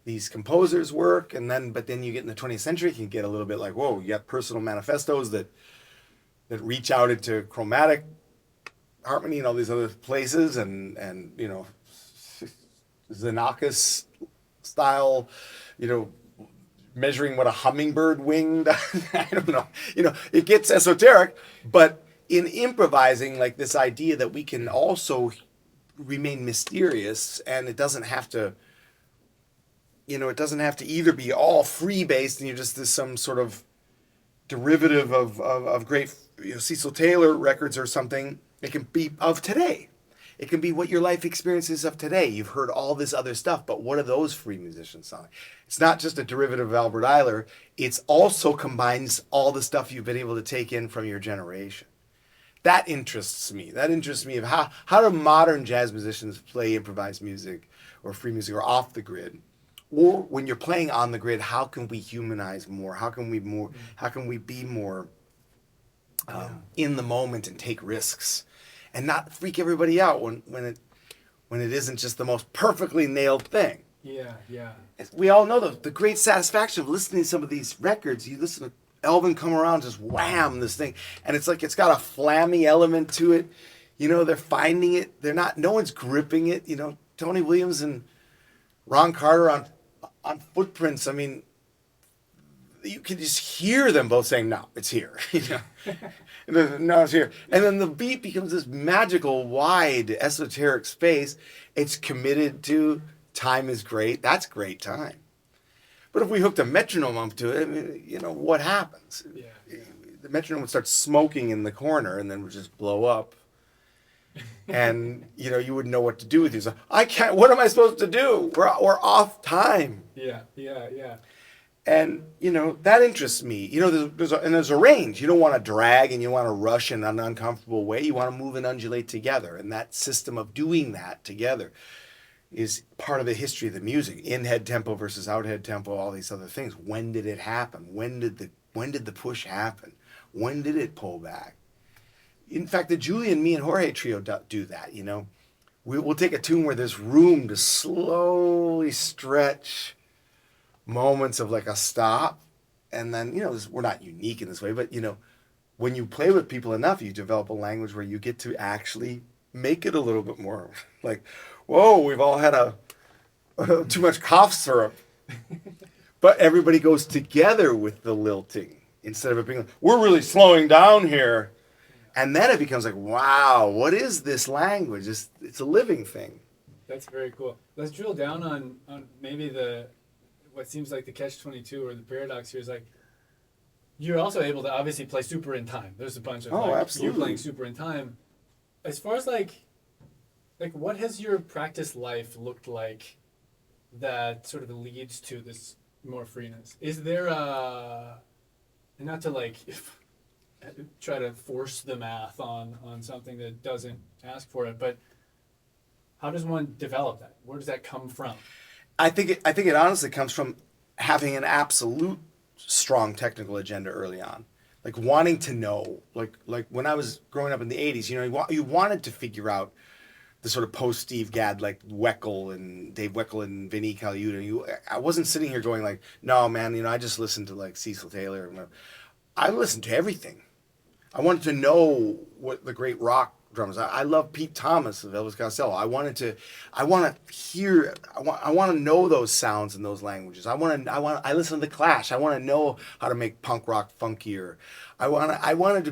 these composers' work, but then you get in the 20th century, you can get a little bit like, whoa, you got personal manifestos that reach out into chromatic harmony and all these other places, and Xenakis style, measuring what a hummingbird wing does. I don't know. It gets esoteric, but in improvising, like this idea that we can also remain mysterious, and it doesn't have to either be all free based and you're just some sort of derivative of great Cecil Taylor records or something. It can be of today. It can be what your life experiences of today. You've heard all this other stuff, but what are those free musicians sound like? It's not just a derivative of Albert Eiler. It also combines all the stuff you've been able to take in from your generation. That interests me. That interests me of how do modern jazz musicians play improvised music or free music or off the grid or when you're playing on the grid, how can we humanize more? How can we be more in the moment and take risks, and not freak everybody out when it isn't just the most perfectly nailed thing. Yeah, yeah. We all know the great satisfaction of listening to some of these records. You listen to Elvin come around, just wham this thing, and it's like it's got a flammy element to it. You know, they're finding it. They're not. No one's gripping it. You know, Tony Williams and Ron Carter on Footprints. I mean, you can just hear them both saying, "No, it's here." You know, no, it's here. And then the beat becomes this magical, wide, esoteric space. It's committed to time is great. That's great time. But if we hooked a metronome up to it, I mean, you know, what happens? Yeah. The metronome would start smoking in the corner and then would just blow up. And, you know, you wouldn't know what to do with yourself. I can't, what am I supposed to do? We're off time. Yeah, yeah, yeah. And, you know, that interests me. You know, there's a range. You don't want to drag and you want to rush in an uncomfortable way. You want to move and undulate together. And that system of doing that together is part of the history of the music. In-head tempo versus out-head tempo, all these other things. When did it happen? When did the push happen? When did it pull back? In fact, the Julian, me, and Jorge trio do that, you know. We'll take a tune where there's room to slowly stretch moments of like a stop. And then, you know, we're not unique in this way, but, you know, when you play with people enough, you develop a language where you get to actually make it a little bit more like, whoa, we've all had too much cough syrup. But everybody goes together with the lilting instead of it being like, we're really slowing down here. And then it becomes like, wow, what is this language? It's a living thing. That's very cool. Let's drill down on maybe what seems like the catch-22 or the paradox here is like, you're also able to obviously play super in time. There's a bunch of absolutely. You're playing super in time. As far as like what has your practice life looked like that sort of leads to this more freeness? Is there and not to like try to force the math on something that doesn't ask for it, but how does one develop that? Where does that come from? I think it honestly comes from having an absolute strong technical agenda early on, like wanting to know, like when I was growing up in the 80s, you know, you wanted to figure out the sort of post Steve Gadd, like Weckl and Dave Weckl and Vinnie Colaiuta. I wasn't sitting here going like, no man, you know, I just listened to like Cecil Taylor. I listened to everything. I wanted to know what the great rock drummers. I love Pete Thomas of Elvis Costello. I want to hear. I want to know those sounds and those languages. I listen to the Clash. I want to know how to make punk rock funkier. I wanted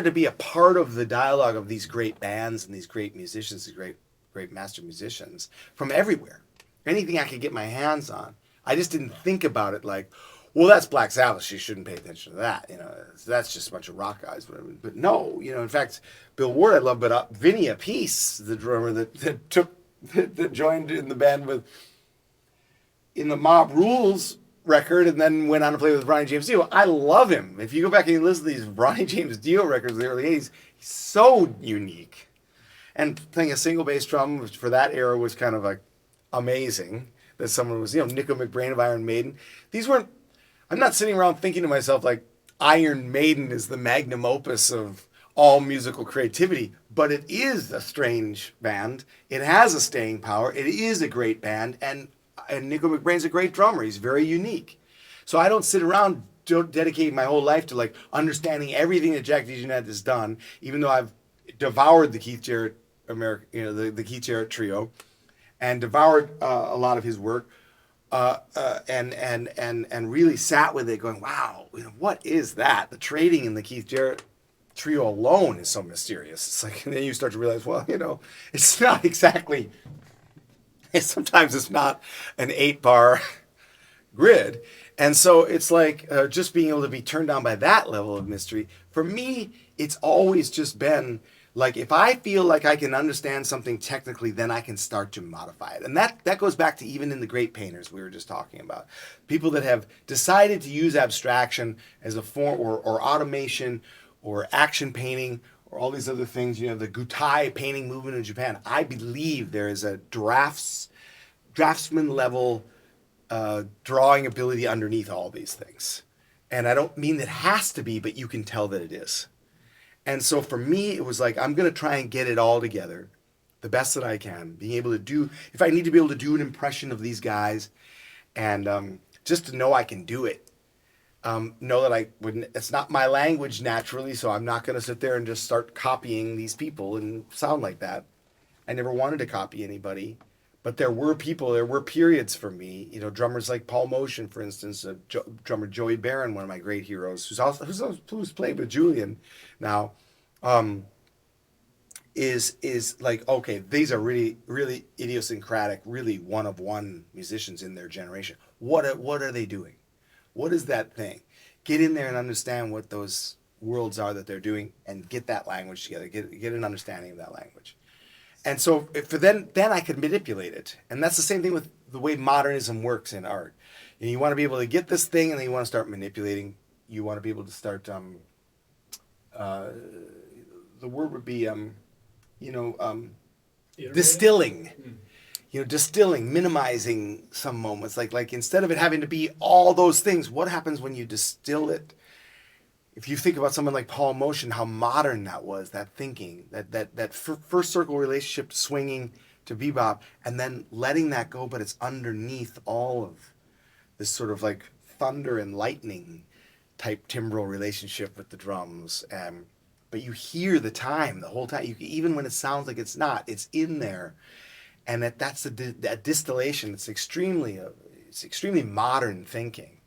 to be a part of the dialogue of these great bands and these great musicians, these great master musicians from everywhere. Anything I could get my hands on. I just didn't think about it like, well, that's Black Sabbath. You shouldn't pay attention to that. You know, that's just a bunch of rock guys. But no, you know, in fact, Bill Ward I love, but Vinny Appice, the drummer that joined in the band in the Mob Rules record and then went on to play with Ronnie James Dio. I love him. If you go back and you listen to these Ronnie James Dio records in the early 80s, he's so unique. And playing a single bass drum for that era was kind of like amazing. That someone was, you know, Nico McBrain of Iron Maiden. I'm not sitting around thinking to myself like Iron Maiden is the magnum opus of all musical creativity, but it is a strange band. It has a staying power. It is a great band, and Nico McBrain's a great drummer. He's very unique. So I don't sit around dedicating my whole life to like understanding everything that Jack DeJohnette has done, even though I've devoured the Keith Jarrett the Keith Jarrett trio, and devoured a lot of his work. And really sat with it going, wow, you know, what is that? The trading in the Keith Jarrett trio alone is so mysterious. It's like, and then you start to realize, well, you know, it's not exactly, sometimes it's not an 8-bar grid. And so it's like just being able to be turned on by that level of mystery. For me, it's always just been like, if I feel like I can understand something technically, then I can start to modify it. And that goes back to even in the great painters we were just talking about. People that have decided to use abstraction as a form or automation or action painting or all these other things. You know, the Gutai painting movement in Japan. I believe there is a drafts draftsman level drawing ability underneath all these things. And I don't mean that it has to be, but you can tell that it is. And so for me, it was like, I'm going to try and get it all together the best that I can, being able to do, if I need to be able to do an impression of these guys, and just to know I can do it. Know that I wouldn't, it's not my language naturally, so I'm not going to sit there and just start copying these people and sound like that. I never wanted to copy anybody, but there were periods for me, drummers like Paul Motion, for instance, drummer Joey Barron, one of my great heroes, who's played with Julian now, is like, okay, these are really, really idiosyncratic, really one of one musicians in their generation. What are they doing? What is that thing? Get in there and understand what those worlds are that they're doing, and get that language together. Get an understanding of that language. And so for then I could manipulate it. And that's the same thing with the way modernism works in art. You want to be able to get this thing, and then you want to start manipulating. You want to be able to start, the word would be, distilling. Distilling, minimizing some moments. Like instead of it having to be all those things, what happens when you distill it? If you think about someone like Paul Motion, how modern that was, that thinking, that first circle relationship swinging to bebop, and then letting that go, but it's underneath all of this sort of like thunder and lightning type timbral relationship with the drums. But you hear the time the whole time. Even when it sounds like it's not, it's in there. And that's that distillation. It's extremely modern thinking.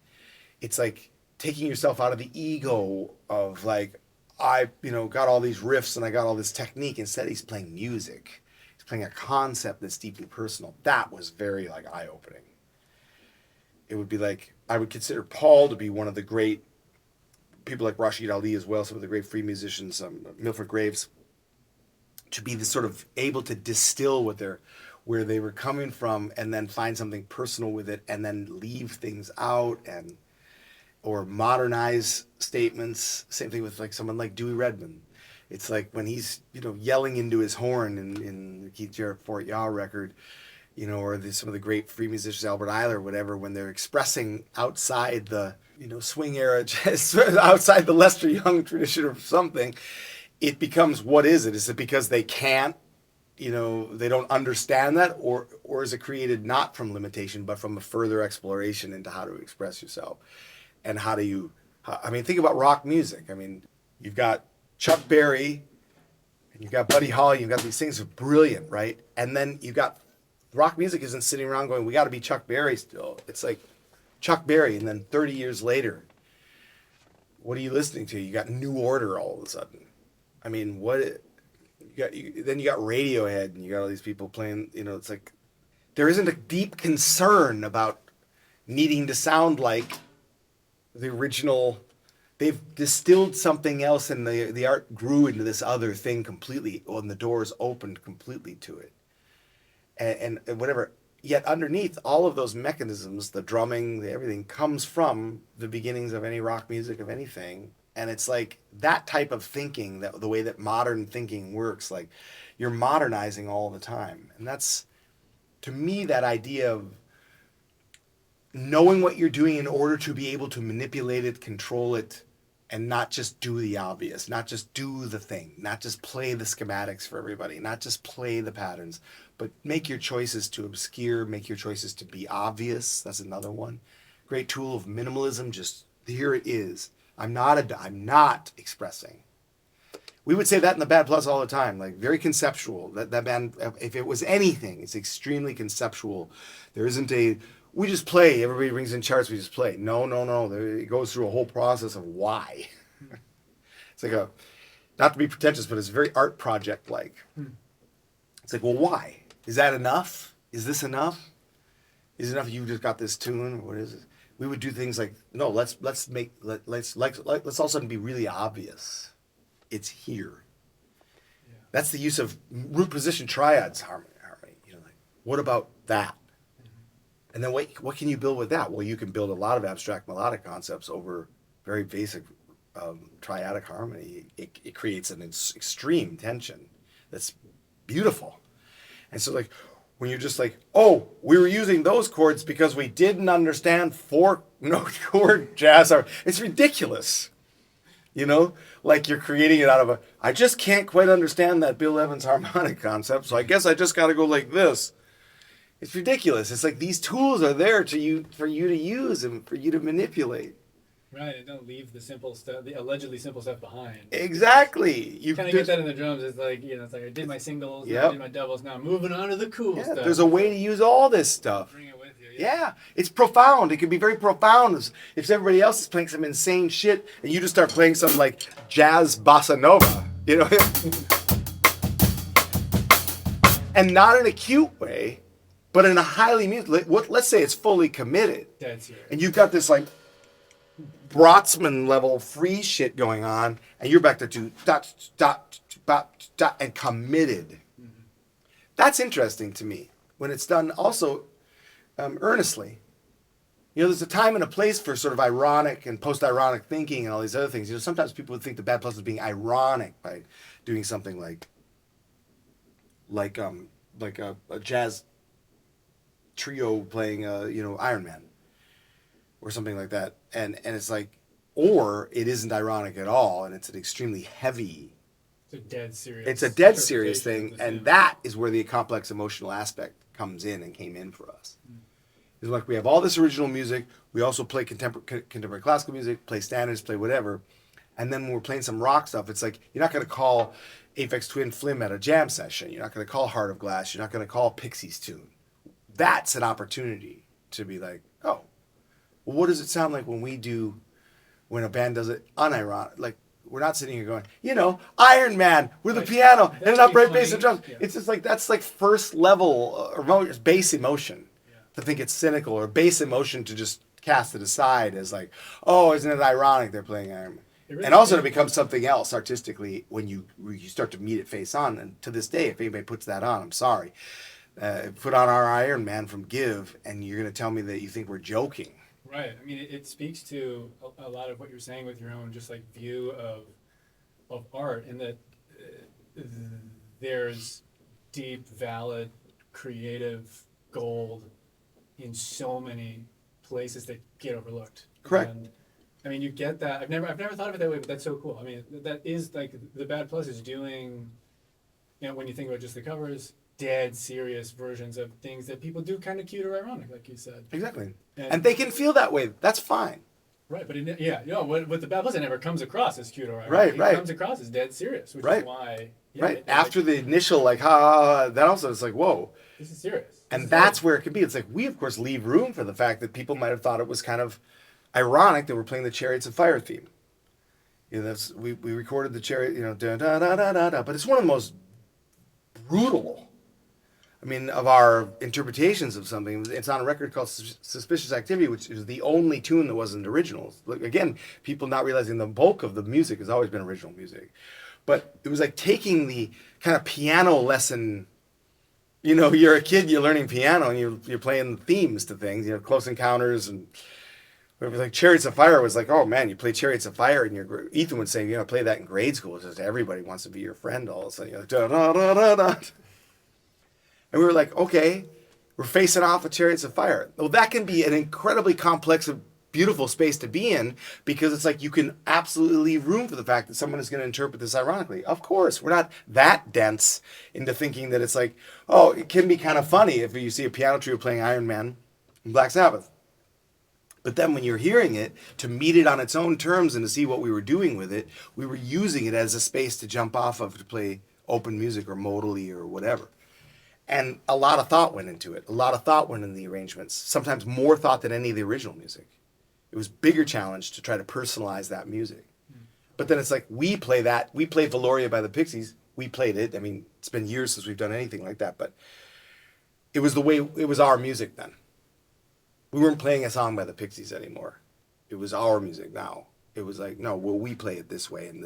It's like taking yourself out of the ego of like, I got all these riffs and I got all this technique. Instead, he's playing music. He's playing a concept that's deeply personal. That was very like eye-opening. It would be like, I would consider Paul to be one of the great people, like Rashid Ali as well, some of the great free musicians, Milford Graves, to be the sort of able to distill where they were coming from, and then find something personal with it, and then leave things out, or modernize statements. Same thing with like someone like Dewey Redman. It's like when he's yelling into his horn in the Keith Jarrett Fort Yaw record, or some of the great free musicians, Albert Eiler, whatever, when they're expressing outside the swing era, outside the Lester Young tradition or something. It becomes, what is it? Is it because they can't, they don't understand that, or is it created not from limitation, but from a further exploration into how to express yourself? And think about rock music. You've got Chuck Berry, and you've got Buddy Holly, you've got these things that are brilliant, right? And then you've got, rock music isn't sitting around going, we got to be Chuck Berry still. It's like Chuck Berry, and then 30 years later, what are you listening to? You got New Order all of a sudden. Then you got Radiohead, and you got all these people playing, it's like, there isn't a deep concern about needing to sound like the original. They've distilled something else, and the art grew into this other thing completely, when the doors opened completely to it. And whatever, yet underneath all of those mechanisms, the drumming, everything comes from the beginnings of any rock music, of anything. And it's like that type of thinking, that the way that modern thinking works, like you're modernizing all the time. And that's, to me, that idea of knowing what you're doing in order to be able to manipulate it, control it, and not just do the obvious, not just do the thing, not just play the schematics for everybody, not just play the patterns, but make your choices to obscure, make your choices to be obvious. That's another one. Great tool of minimalism, just here it is. I'm not expressing. We would say that in the Bad Plus all the time, like very conceptual. That band, if it was anything, it's extremely conceptual. There isn't we just play, everybody brings in charts, we just play. No. It goes through a whole process of why. It's like not to be pretentious, but it's very art project-like. It's like, well, why? Is that enough? Is this enough? Is it enough you just got this tune? What is it? We would do things like, no, let's all of a sudden be really obvious. It's here. Yeah. That's the use of root position triads harmony. Like, what about that? Mm-hmm. And then what can you build with that? Well, you can build a lot of abstract melodic concepts over very basic triadic harmony. It creates an extreme tension that's beautiful. And so, like, when you're just like, oh, we were using those chords because we didn't understand 4-note chord jazz. It's ridiculous. You know, like you're creating it out of I just can't quite understand that Bill Evans harmonic concept, so I guess I just got to go like this. It's ridiculous. It's like these tools are there for you to use and for you to manipulate. Right, and don't leave the simple stuff, the allegedly simple stuff behind. Exactly. You kind of get that in the drums. It's like, it's like I did my singles, now I did my doubles, now I'm moving on to the cool stuff. There's a way to use all this stuff. Bring it with you. Yeah, it's profound. It can be very profound if everybody else is playing some insane shit and you just start playing some like jazz bossa nova, and not in a cute way, but in a highly music. Let's say it's fully committed. That's serious. And you've got this like Brotzman level free shit going on, and you're back to do dot dot dot dot and committed. Mm-hmm. That's interesting to me when it's done also earnestly. There's a time and a place for sort of ironic and post-ironic thinking and all these other things. Sometimes people would think the Bad Plus is being ironic by doing something like a jazz trio playing Iron Man or something like that, and it's like, or it isn't ironic at all, and it's an extremely heavy. It's a dead serious thing, and that is where the complex emotional aspect comes in and came in for us. It's like we have all this original music, we also play contemporary classical music, play standards, play whatever, and then when we're playing some rock stuff, it's like you're not going to call Aphex Twin Flim at a jam session, you're not going to call Heart of Glass, you're not going to call Pixies tune. That's an opportunity to be like, oh, well, what does it sound like when a band does it unironic? Like, we're not sitting here going, Iron Man with a piano and an upright bass and drums. Yeah. It's just like, that's like first level bass emotion. Yeah. To think it's cynical, or bass emotion to just cast it aside as like, oh, isn't it ironic they're playing Iron Man? Really and also to become something else artistically when you start to meet it face on. And to this day, if anybody puts that on, I'm sorry. Put on our Iron Man from Give, and you're going to tell me that you think we're joking. Right. I mean, it speaks to a lot of what you're saying with your own just like view of art, in that there's deep, valid, creative gold in so many places that get overlooked. Correct. And, I mean, you get that. I've never thought of it that way, but that's so cool. I mean, that is like the Bad Plus is doing. When you think about just the covers, dead serious versions of things that people do kind of cute or ironic, like you said. Exactly. And they can feel that way. That's fine. Right, but with the Bad Plus, it never comes across as cute or ironic. Right, It comes across as dead serious, which is why. Yeah, right. After the initial like, ha, that also is like, whoa. This is serious. And that's where it could be. It's like, we of course leave room for the fact that people might have thought it was kind of ironic that we're playing the Chariots of Fire theme. We recorded the Chariot, da da da da da da, but it's one of the most brutal, of our interpretations of something. It's on a record called Suspicious Activity, which is the only tune that wasn't original. Like, again, people not realizing the bulk of the music has always been original music. But it was like taking the kind of piano lesson, you're a kid, you're learning piano, and you're playing themes to things, Close Encounters, and like Chariots of Fire was like, oh man, you play Chariots of Fire, and Ethan would say, play that in grade school. It's just everybody wants to be your friend all of a sudden. You're like, da da da da da. And we were like, okay, we're facing off with Chariots of Fire. Well, that can be an incredibly complex and beautiful space to be in, because it's like you can absolutely leave room for the fact that someone is going to interpret this ironically. Of course, we're not that dense into thinking that it's like, oh, it can be kind of funny if you see a piano trio playing Iron Man and Black Sabbath. But then when you're hearing it, to meet it on its own terms and to see what we were doing with it, we were using it as a space to jump off of to play open music or modally or whatever. And a lot of thought went into it. A lot of thought went in the arrangements. Sometimes more thought than any of the original music. It was a bigger challenge to try to personalize that music. But then it's like, we play that. We played Valoria by the Pixies. We played it. It's been years since we've done anything like that. But it was it was our music then. We weren't playing a song by the Pixies anymore. It was our music now. It was like, no, we play it this way, and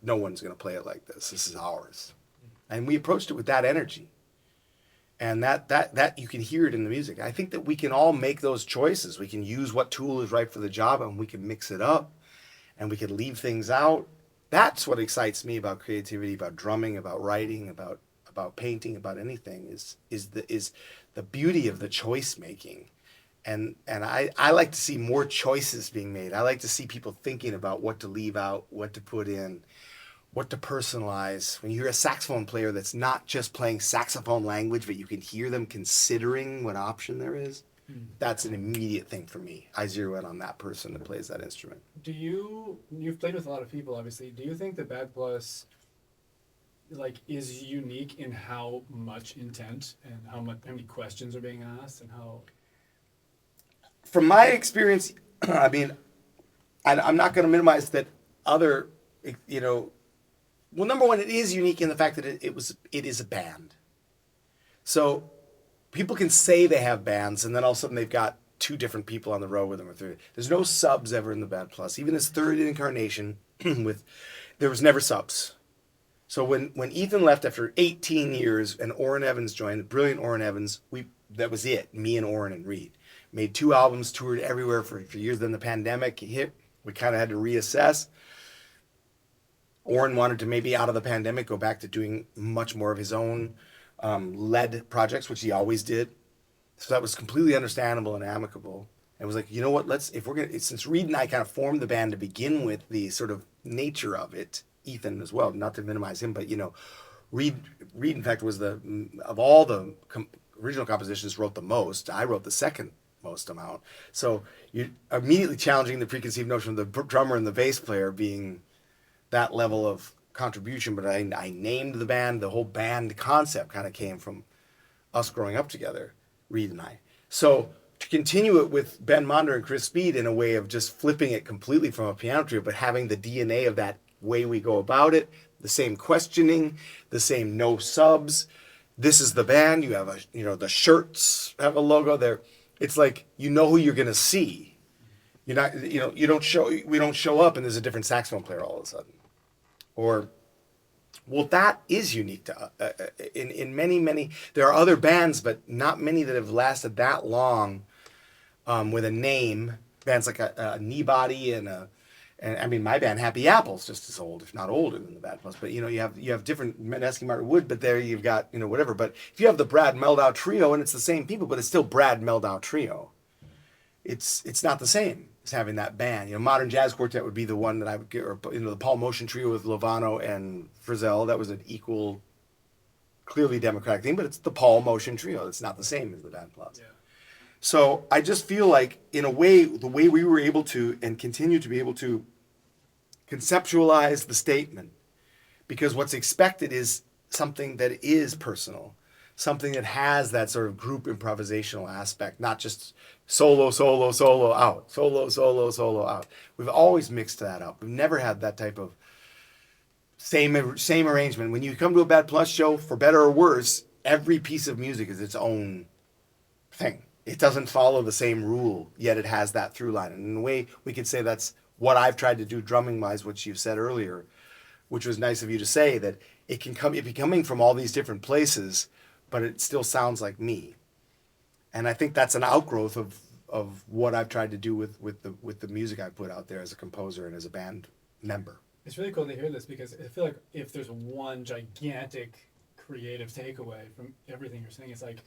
no one's going to play it like this. This is ours. And we approached it with that energy. And that you can hear it in the music. I think that we can all make those choices. We can use what tool is right for the job, and we can mix it up, and we can leave things out. That's what excites me about creativity, about drumming, about writing, about about painting, about anything, is the beauty of the choice making. And I like to see more choices being made. I like to see people thinking about what to leave out, what to put in, what to personalize. When you hear a saxophone player that's not just playing saxophone language, but you can hear them considering what option there is, that's an immediate thing for me. I zero in on that person that plays that instrument. You've played with a lot of people, obviously. Do you think the Bad Plus is unique in how much intent and how many questions are being asked and how? From my experience, I mean, I'm not going to minimize that other, well, number one, it is unique in the fact that it is a band. So people can say they have bands, and then all of a sudden they've got two different people on the road with them or three. There's no subs ever in the Band Plus. Even his third incarnation, there was never subs. So when Ethan left after 18 years and Orrin Evans joined, the brilliant Orrin Evans, that was it. Me and Orrin and Reed made 2 albums, toured everywhere for years. Then the pandemic hit. We kind of had to reassess. Orrin wanted to maybe out of the pandemic go back to doing much more of his own led projects, which he always did. So that was completely understandable and amicable. And was like, you know what? Since Reed and I kind of formed the band to begin with, the sort of nature of it, Ethan as well, not to minimize him, but Reed in fact was of all the original compositions wrote the most. I wrote the second most amount. So you're immediately challenging the preconceived notion of the drummer and the bass player being that level of contribution. But I named the band. The whole band concept kind of came from us growing up together, Reed and I. So to continue it with Ben Monder and Chris Speed in a way of just flipping it completely from a piano trio, but having the DNA of that way we go about it, the same questioning, the same no subs. This is the band. You have the shirts have a logo there. It's like, who you're going to see. You're not, we don't show up and there's a different saxophone player all of a sudden. Or, well, that is unique to in many, there are other bands, but not many that have lasted that long with a name. Bands like a Kneebody and I mean, my band Happy Apple's just as old, if not older than the Bad Plus. But you have different Medeski, Martin Wood, but there you've got whatever. But if you have the Brad Meldau Trio and it's the same people, but it's still Brad Meldau Trio, it's not the same as having that band. Modern Jazz Quartet would be the one that I would get, or the Paul Motion Trio with Lovano and Frizzell. That was an equal, clearly democratic thing, but it's the Paul Motion Trio. It's not the same as the Bad Plus. Yeah. So I just feel like, in a way, the way we were able to and continue to be able to conceptualize the statement, because what's expected is something that is personal, something that has that sort of group improvisational aspect, not just solo, solo, solo, out, solo, solo, solo, out. We've always mixed that up. We've never had that type of same arrangement. When you come to a Bad Plus show, for better or worse, every piece of music is its own thing. It doesn't follow the same rule, yet it has that through line. And in a way, we could say that's what I've tried to do drumming-wise, which you said earlier, which was nice of you to say, that it be coming from all these different places, but it still sounds like me. And I think that's an outgrowth of what I've tried to do with the music I put out there as a composer and as a band member. It's really cool to hear this, because I feel like if there's one gigantic creative takeaway from everything you're saying, it's like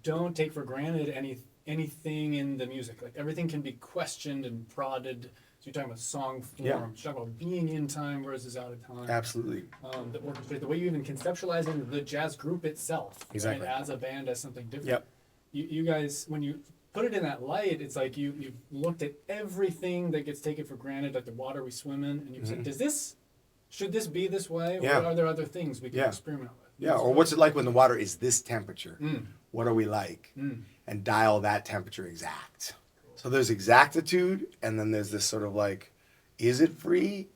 don't take for granted anything in the music. Like, everything can be questioned and prodded. So you're talking about song form. Yeah. You're talking about being in time versus out of time. Absolutely. The orchestra, the way you even conceptualizing the jazz group itself. Exactly. Right, as a band, as something different. Yep. You guys, when you put it in that light, it's like you've looked at everything that gets taken for granted, like the water we swim in, and you say, should this be this way? Yeah. Or are there other things we can experiment with? Yeah, or what's it like when the water is this temperature? What are we like? And dial that temperature exact. So there's exactitude, and then there's this sort of like, is it free?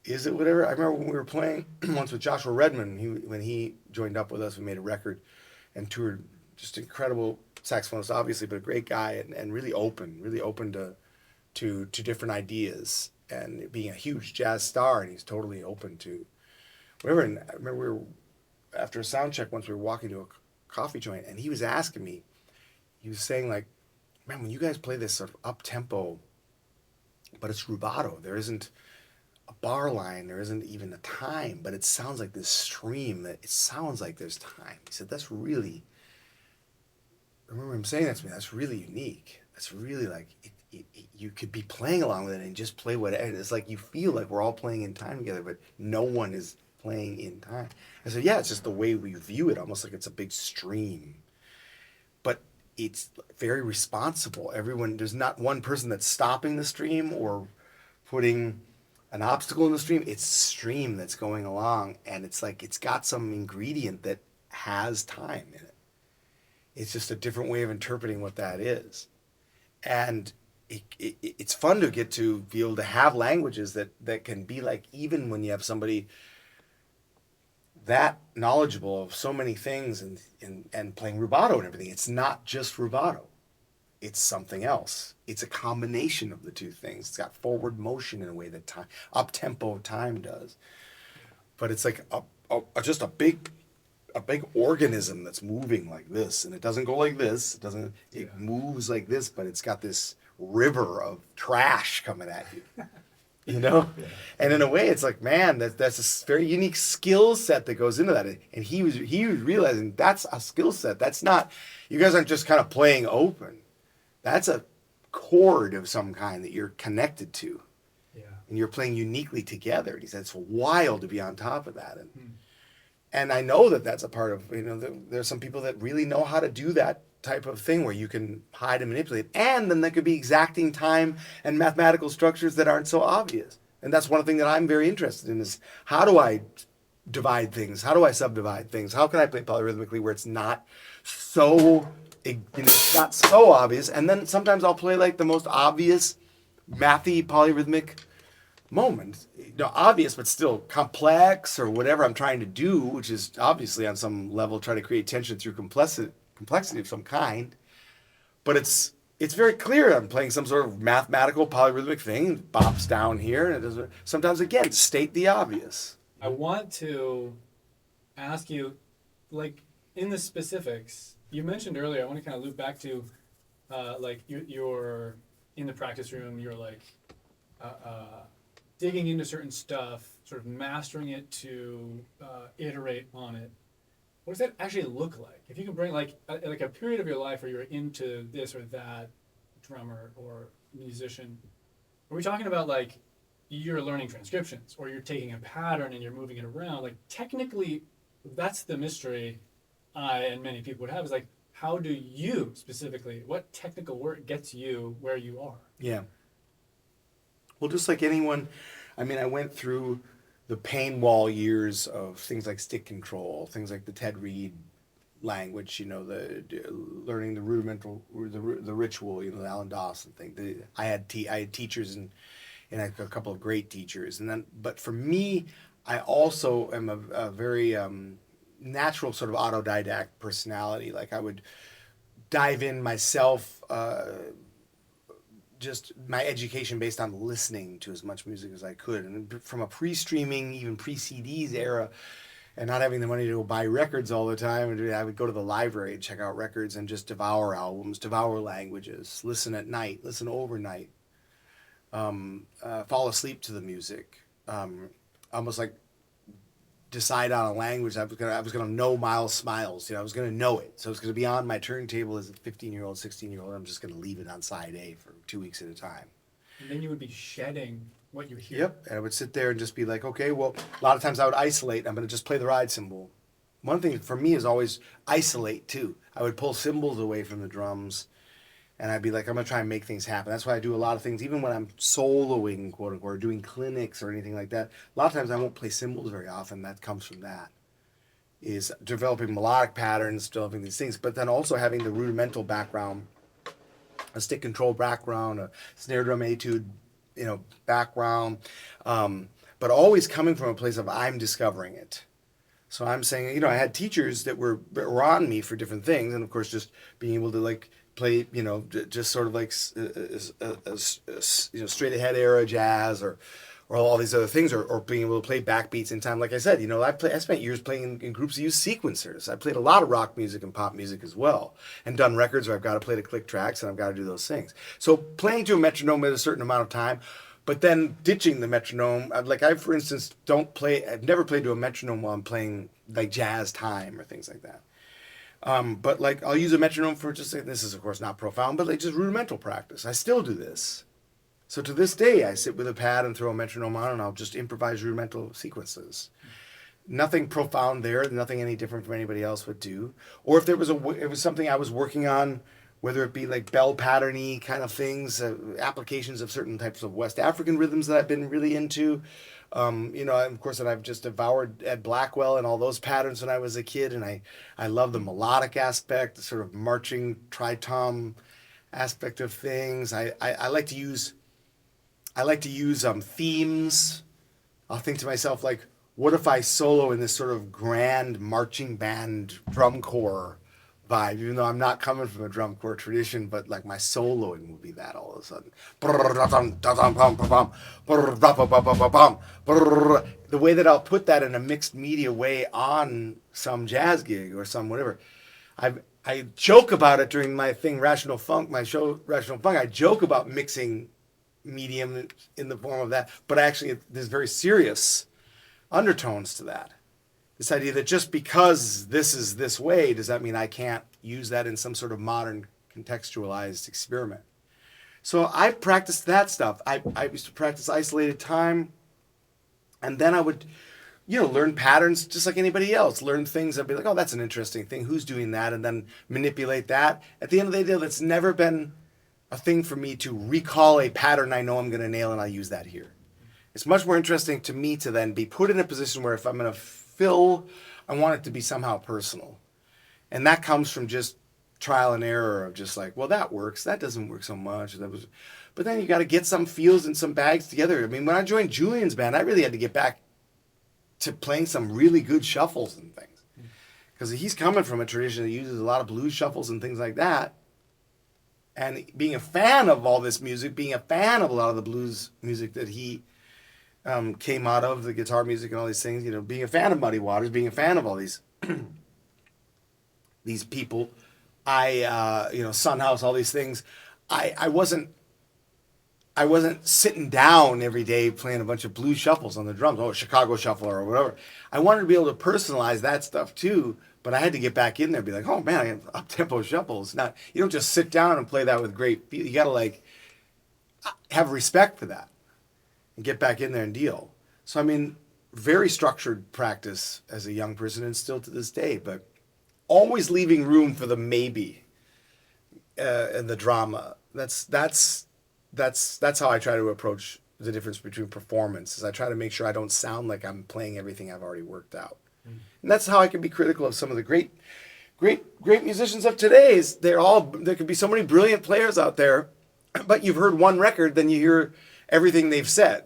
Is it whatever? I remember when we were playing once with Joshua Redman, when he joined up with us, we made a record and toured. Just incredible saxophonist, obviously, but a great guy, and really open to different ideas, and being a huge jazz star, and he's totally open to whatever. And I remember after a sound check once, we were walking to a coffee joint, and he was asking me, he was saying, like, man, when you guys play this sort of up tempo, but it's rubato, there isn't a bar line, there isn't even a time, but it sounds like this stream that it sounds like there's time. He said, that's really, I remember him saying that to me, that's really unique. That's really like, you could be playing along with it and just play what it's like. You feel like we're all playing in time together, but no one is playing in time. I said, yeah, it's just the way we view it, almost like it's a big stream. But it's very responsible. Everyone, there's not one person that's stopping the stream or putting an obstacle in the stream. It's a stream that's going along, and it's like it's got some ingredient that has time in it. It's just a different way of interpreting what that is. And it's fun to get to be able to have languages that can be like, even when you have somebody that knowledgeable of so many things and playing rubato and everything, it's not just rubato. It's something else. It's a combination of the two things. It's got forward motion in a way that time, up-tempo time does. But it's like just a big organism that's moving like this, and it doesn't go like this. It moves like this, but it's got this river of trash coming at you. You know? Yeah. And in a way, it's like, man, that's a very unique skill set that goes into that. And he was realizing that's a skill set. That's not, you guys aren't just kind of playing open. That's a chord of some kind that you're connected to. Yeah. And you're playing uniquely together. And he said, it's wild to be on top of that. And I know that that's a part of, there's some people that really know how to do that type of thing where you can hide and manipulate. And then there could be exacting time and mathematical structures that aren't so obvious. And that's one thing that I'm very interested in is, how do I divide things? How do I subdivide things? How can I play polyrhythmically where it's not so, it's not so obvious? And then sometimes I'll play like the most obvious mathy polyrhythmic moment, obvious but still complex or whatever I'm trying to do, which is obviously on some level try to create tension through complexity of some kind. But it's very clear I'm playing some sort of mathematical polyrhythmic thing. It bops down here, and it doesn't. Sometimes again, state the obvious. I want to ask you, like in the specifics, you mentioned earlier. I want to kind of loop back to, like you're in the practice room. You're like. Digging into certain stuff, sort of mastering it to iterate on it. What does that actually look like? If you can bring like a period of your life where you're into this or that drummer or musician, are we talking about like you're learning transcriptions or you're taking a pattern and you're moving it around? Like technically, that's the mystery I and many people would have is like, how do you specifically, what technical work gets you where you are? Yeah. Well, just like anyone, I mean, I went through the pain wall years of things like stick control, things like the Ted Reed language, learning the rudimental, the ritual, the Alan Dawson thing. I had teachers and a couple of great teachers, but for me, I also am a very natural sort of autodidact personality. Like I would dive in myself. Just my education based on listening to as much music as I could. And from a pre-streaming, even pre-CDs era, and not having the money to go buy records all the time, I would go to the library and check out records and just devour albums, devour languages, listen at night, listen overnight, fall asleep to the music, almost like decide on a language. I was gonna know Miles Smiles. I was gonna know it. So it's gonna be on my turntable as a 15-year-old, 16-year-old. I'm just gonna leave it on side A for 2 weeks at a time. And then you would be shedding what you hear. Yep. And I would sit there and just be like, okay, well, a lot of times I would isolate. I'm gonna just play the ride cymbal. One thing for me is always isolate too. I would pull cymbals away from the drums. And I'd be like, I'm going to try and make things happen. That's why I do a lot of things, even when I'm soloing, quote unquote, or doing clinics or anything like that. A lot of times I won't play cymbals very often. That comes from that. Is developing melodic patterns, developing these things, but then also having the rudimental background, a stick control background, a snare drum etude, background, but always coming from a place of I'm discovering it. So I'm saying, I had teachers that were on me for different things, and of course just being able to like play, just sort of like straight ahead era jazz or all these other things, or being able to play backbeats in time. Like I said, I spent years playing in groups that use sequencers. I played a lot of rock music and pop music as well, and done records where I've got to play the click tracks and I've got to do those things. So playing to a metronome at a certain amount of time, But then ditching the metronome, for instance, I've never played to a metronome while I'm playing like jazz time or things like that. But like I'll use a metronome for just, this is of course not profound, but like just rudimental practice. I still do this. So to this day, I sit with a pad and throw a metronome on and I'll just improvise rudimental sequences. Nothing profound there, nothing any different from anybody else would do. Or if it was something I was working on, whether it be like bell pattern-y kind of things, applications of certain types of West African rhythms that I've been really into. Of course, that I've just devoured Ed Blackwell and all those patterns when I was a kid, and I love the melodic aspect, the sort of marching tritom aspect of things. I like to use themes. I'll think to myself like, what if I solo in this sort of grand marching band drum corps vibe, even though I'm not coming from a drum corps tradition, but like my soloing will be that all of a sudden. The way that I'll put that in a mixed media way on some jazz gig or some whatever. I joke about it during my thing, Rational Funk, my show, Rational Funk. I joke about mixing medium in the form of that, but actually there's very serious undertones to that. This idea that just because this is this way, does that mean I can't use that in some sort of modern contextualized experiment? So I practiced that stuff. I used to practice isolated time, and then I would, learn patterns just like anybody else. Learn things I'd be like, oh, that's an interesting thing. Who's doing that? And then manipulate that. At the end of the day, that's never been a thing for me to recall a pattern I know I'm going to nail, and I'll use that here. It's much more interesting to me to then be put in a position where if I'm going to fill, I want it to be somehow personal. And that comes from just trial and error of just like, well, that works. That doesn't work so much. But then you got to get some feels and some bags together. I mean, when I joined Julian's band, I really had to get back to playing some really good shuffles and things. Because he's coming from a tradition that uses a lot of blues shuffles and things like that. And being a fan of all this music, being a fan of a lot of the blues music that he came out of, the guitar music and all these things, being a fan of Muddy Waters, being a fan of all these these people, Sunhouse, all these things, I wasn't sitting down every day playing a bunch of blues shuffles on the drums, Chicago Shuffle or whatever. I wanted to be able to personalize that stuff too, but I had to get back in there and be like, oh man, I have up-tempo shuffles. You don't just sit down and play that with great feel. You got to have respect for that and get back in there and deal. So, I mean, very structured practice as a young person and still to this day, but always leaving room for the maybe and the drama. That's how I try to approach the difference between performance. Is I try to make sure I don't sound like I'm playing everything I've already worked out. And that's how I can be critical of some of the great musicians of today. There could be so many brilliant players out there, but you've heard one record, then you hear everything they've said.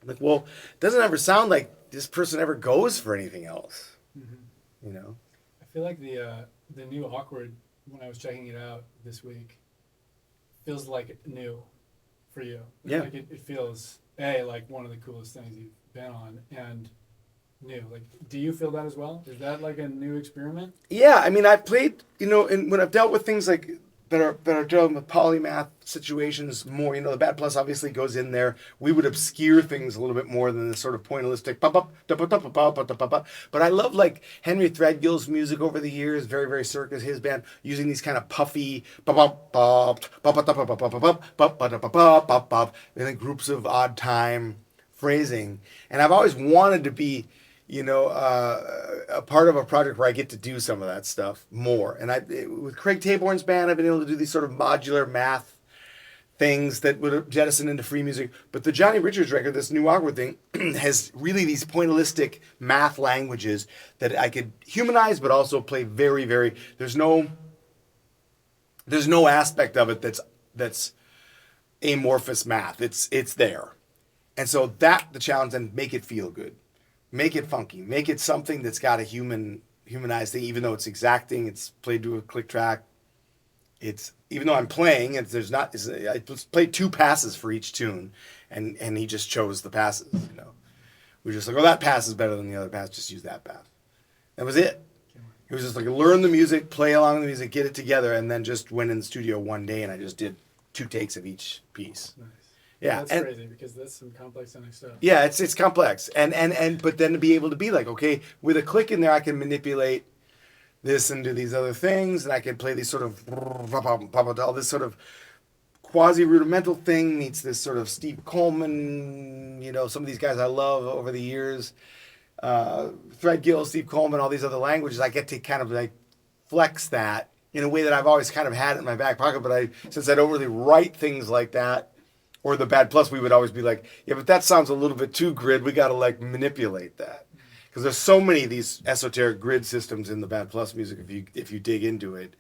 Like, well, it doesn't ever sound like this person ever goes for anything else. Mm-hmm. I feel like the new Awkward, when I was checking it out this week, feels like new for you. Yeah. Like it feels like one of the coolest things you've been on, and new. Like, do you feel that as well? Is that like a new experiment? Yeah, I mean, I've played, and when I've dealt with things like that are dealing with polymath situations more, the Bad Plus obviously goes in there. We would obscure things a little bit more than the sort of pointillistic but I love like Henry Threadgill's music over the years, very, very circus, his band, using these kind of puffy and then groups of odd time phrasing. And I've always wanted to be a part of a project where I get to do some of that stuff more. And with Craig Taborn's band, I've been able to do these sort of modular math things that would jettison into free music. But the Johnny Richards record, this new Awkward thing, has really these pointillistic math languages that I could humanize, but also play very, very. There's no aspect of it that's amorphous math. It's there, and so the challenge, and make it feel good. Make it funky. Make it something that's got a humanized thing, even though it's exacting. It's played to a click track. Even though I'm playing, I played 2 passes for each tune, and he just chose the passes. We were just like, that pass is better than the other pass. Just use that pass. That was it. It was just like learn the music, play along the music, get it together, and then just went in the studio one day and I just did 2 takes of each piece. Nice. Yeah, That's and crazy because that's some complex sounding stuff. yeah, it's complex, and but then to be able to be like, okay, with a click in there, I can manipulate this and do these other things, and I can play these sort of all this sort of quasi rudimental thing meets this sort of Steve Coleman, some of these guys I love over the years, Threadgill, Steve Coleman, all these other languages. I get to kind of like flex that in a way that I've always kind of had it in my back pocket, but since I don't really write things like that, or the Bad Plus, we would always be like, yeah, but that sounds a little bit too grid. We got to like manipulate that. Because there's so many of these esoteric grid systems in the Bad Plus music if you dig into it.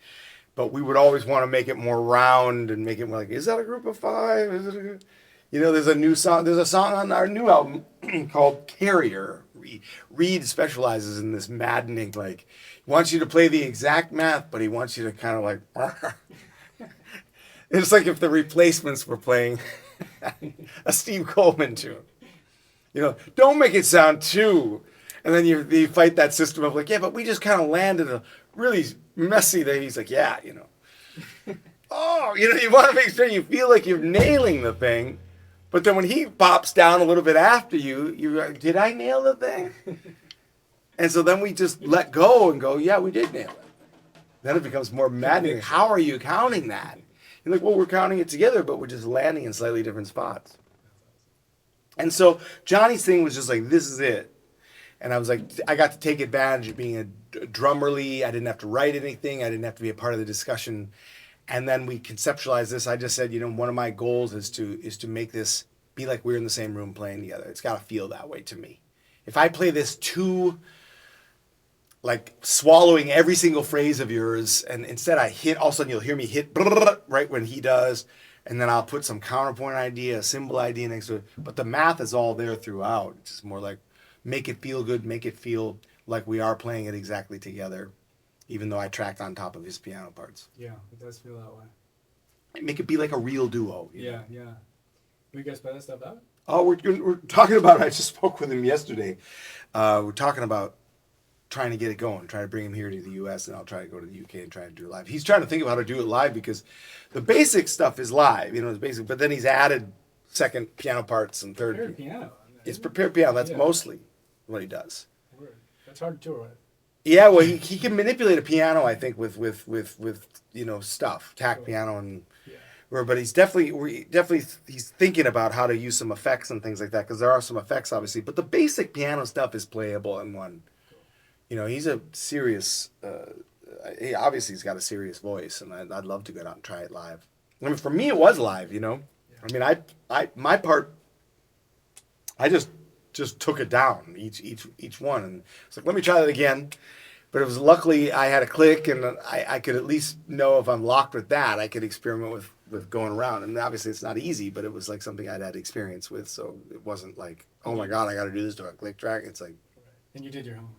But we would always want to make it more round and make it more like, is that a group of five? Is it there's a new song. There's a song on our new album called Carrier. Reed specializes in this maddening, like, he wants you to play the exact math, but he wants you to kind of like, it's like if the Replacements were playing a Steve Coleman tune. Don't make it sound too. And then you fight that system of like, yeah, but we just kind of landed a really messy thing. He's like, yeah, you want to make sure you feel like you're nailing the thing. But then when he pops down a little bit after you're like, did I nail the thing? And so then we just let go and go, yeah, we did nail it. Then it becomes more maddening. How are you counting that? You're like, well, we're counting it together, but we're just landing in slightly different spots. And so Johnny's thing was just like, this is it. And I was like, I got to take advantage of being a drummerly. I didn't have to write anything. I didn't have to be a part of the discussion. And then we conceptualized this. I just said, one of my goals is to make this be like we're in the same room playing together. It's got to feel that way to me. If I play this too, like swallowing every single phrase of yours, and instead I hit, all of a sudden you'll hear me hit right when he does, and then I'll put some counterpoint idea, a symbol idea next to it. But the math is all there throughout. It's just more like, make it feel good, make it feel like we are playing it exactly together, even though I tracked on top of his piano parts. Yeah, it does feel that way. Make it be like a real duo. Yeah. Will you guys play that stuff out? Oh, we're talking about it. I just spoke with him yesterday. We're talking about trying to get it going, trying to bring him here to the U.S., and I'll try to go to the U.K. and try to do it live. He's trying to think of how to do it live because the basic stuff is live, it's basic, but then he's added second piano parts and third. Prepared piano. It's prepared piano. That's mostly what he does. Word. That's hard to tour with. Yeah, well, he can manipulate a piano, I think, with stuff, tack piano and. Yeah. But he's definitely he's thinking about how to use some effects and things like that because there are some effects obviously, but the basic piano stuff is playable in one. He's a serious. He's got a serious voice, and I'd love to go out and try it live. I mean, for me, it was live. Yeah. I mean, my part. I just took it down each one, and it's like, let me try that again. But it was luckily I had a click, and I could at least know if I'm locked with that, I could experiment with going around. And obviously it's not easy, but it was like something I'd had experience with, so it wasn't like, oh my God, I got to do this to a click track. It's like. And you did your homework.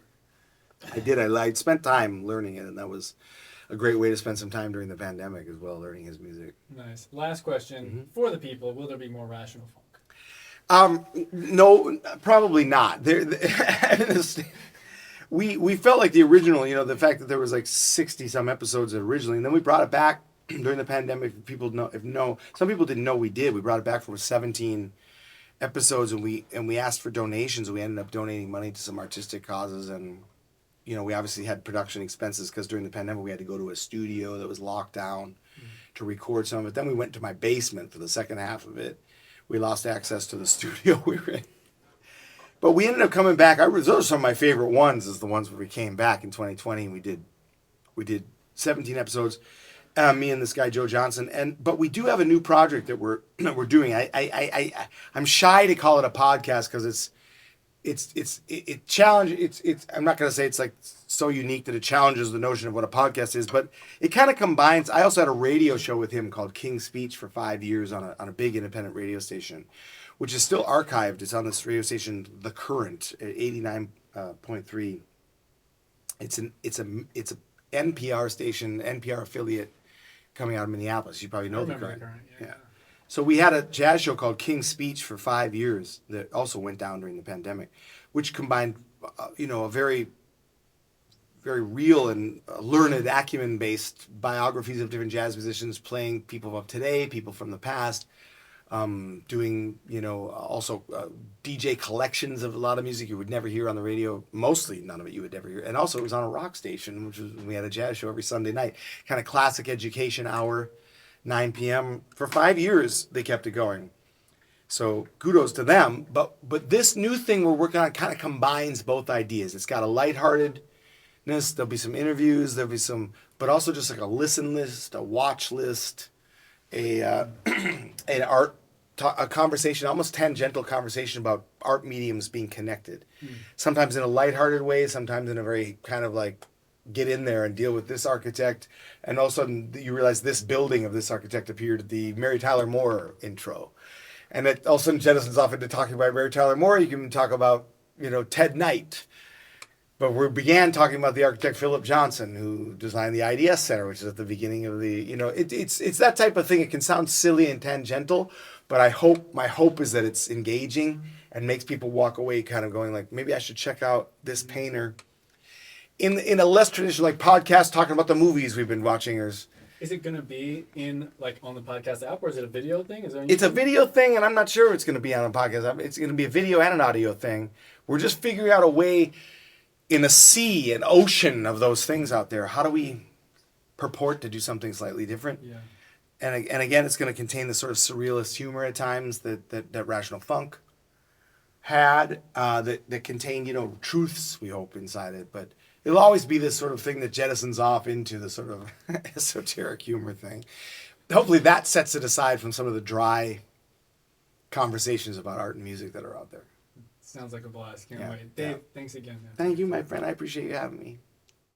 I did. I spent time learning it, and that was a great way to spend some time during the pandemic as well, learning his music. Nice. Last question for the people: will there be more rational funk? No, probably not. We felt like the original, the fact that there was like 60 some episodes originally, and then we brought it back during the pandemic. Some people didn't know we did. We brought it back from 17 episodes, and we asked for donations, and we ended up donating money to some artistic causes, and we obviously had production expenses because during the pandemic we had to go to a studio that was locked down to record some of it. Then we went to my basement for the second half of it. We lost access to the studio we were in. But we ended up coming back. Those are some of my favorite ones, is the ones where we came back in 2020 and we did 17 episodes. Me and this guy Joe Johnson, but we do have a new project that we're doing. I'm shy to call it a podcast because I'm not going to say it's like so unique that it challenges the notion of what a podcast is, but it kind of combines. I also had a radio show with him called King's Speech for 5 years on a big independent radio station, which is still archived. It's on this radio station, The Current, at 89.3. It's a NPR station, NPR affiliate coming out of Minneapolis. You probably know The Current. Yeah. So we had a jazz show called King's Speech for 5 years that also went down during the pandemic, which combined, a very, very real and learned, acumen-based biographies of different jazz musicians playing people of today, people from the past, doing, also DJ collections of a lot of music you would never hear on the radio. Mostly none of it you would never hear. And also it was on a rock station, which was, we had a jazz show every Sunday night. Kind of classic education hour, 9 p.m. For 5 years, they kept it going. So kudos to them. But this new thing we're working on kind of combines both ideas. It's got a lightheartedness. There'll be some interviews. There'll be some, but also just like a listen list, a watch list, a conversation, almost tangential conversation about art mediums being connected. Sometimes in a lighthearted way, sometimes in a very kind of like get in there and deal with this architect. And all of a sudden you realize this building of this architect appeared at the Mary Tyler Moore intro. And it all of a sudden jettisons off into talking about Mary Tyler Moore. You can talk about, Ted Knight. But we began talking about the architect Philip Johnson, who designed the IDS Center, which is at the beginning of the, it's that type of thing. It can sound silly and tangential, but my hope is that it's engaging and makes people walk away kind of going like, maybe I should check out this painter. In a less traditional like podcast talking about the movies we've been watching. Is it going to be in like on the podcast app, or is it a video thing? It's a video thing, and I'm not sure it's going to be on a podcast app. It's going to be a video and an audio thing. We're just figuring out a way in a sea, an ocean of those things out there. How do we purport to do something slightly different? Yeah. And again, it's going to contain the sort of surrealist humor at times that Rational Funk had, that contained, truths, we hope, inside it. But it'll always be this sort of thing that jettisons off into the sort of esoteric humor thing. Hopefully that sets it aside from some of the dry conversations about art and music that are out there. Sounds like a blast. Can't Yeah, wait. Dave, yeah. thanks again, man. Thank you, my friend. I appreciate you having me.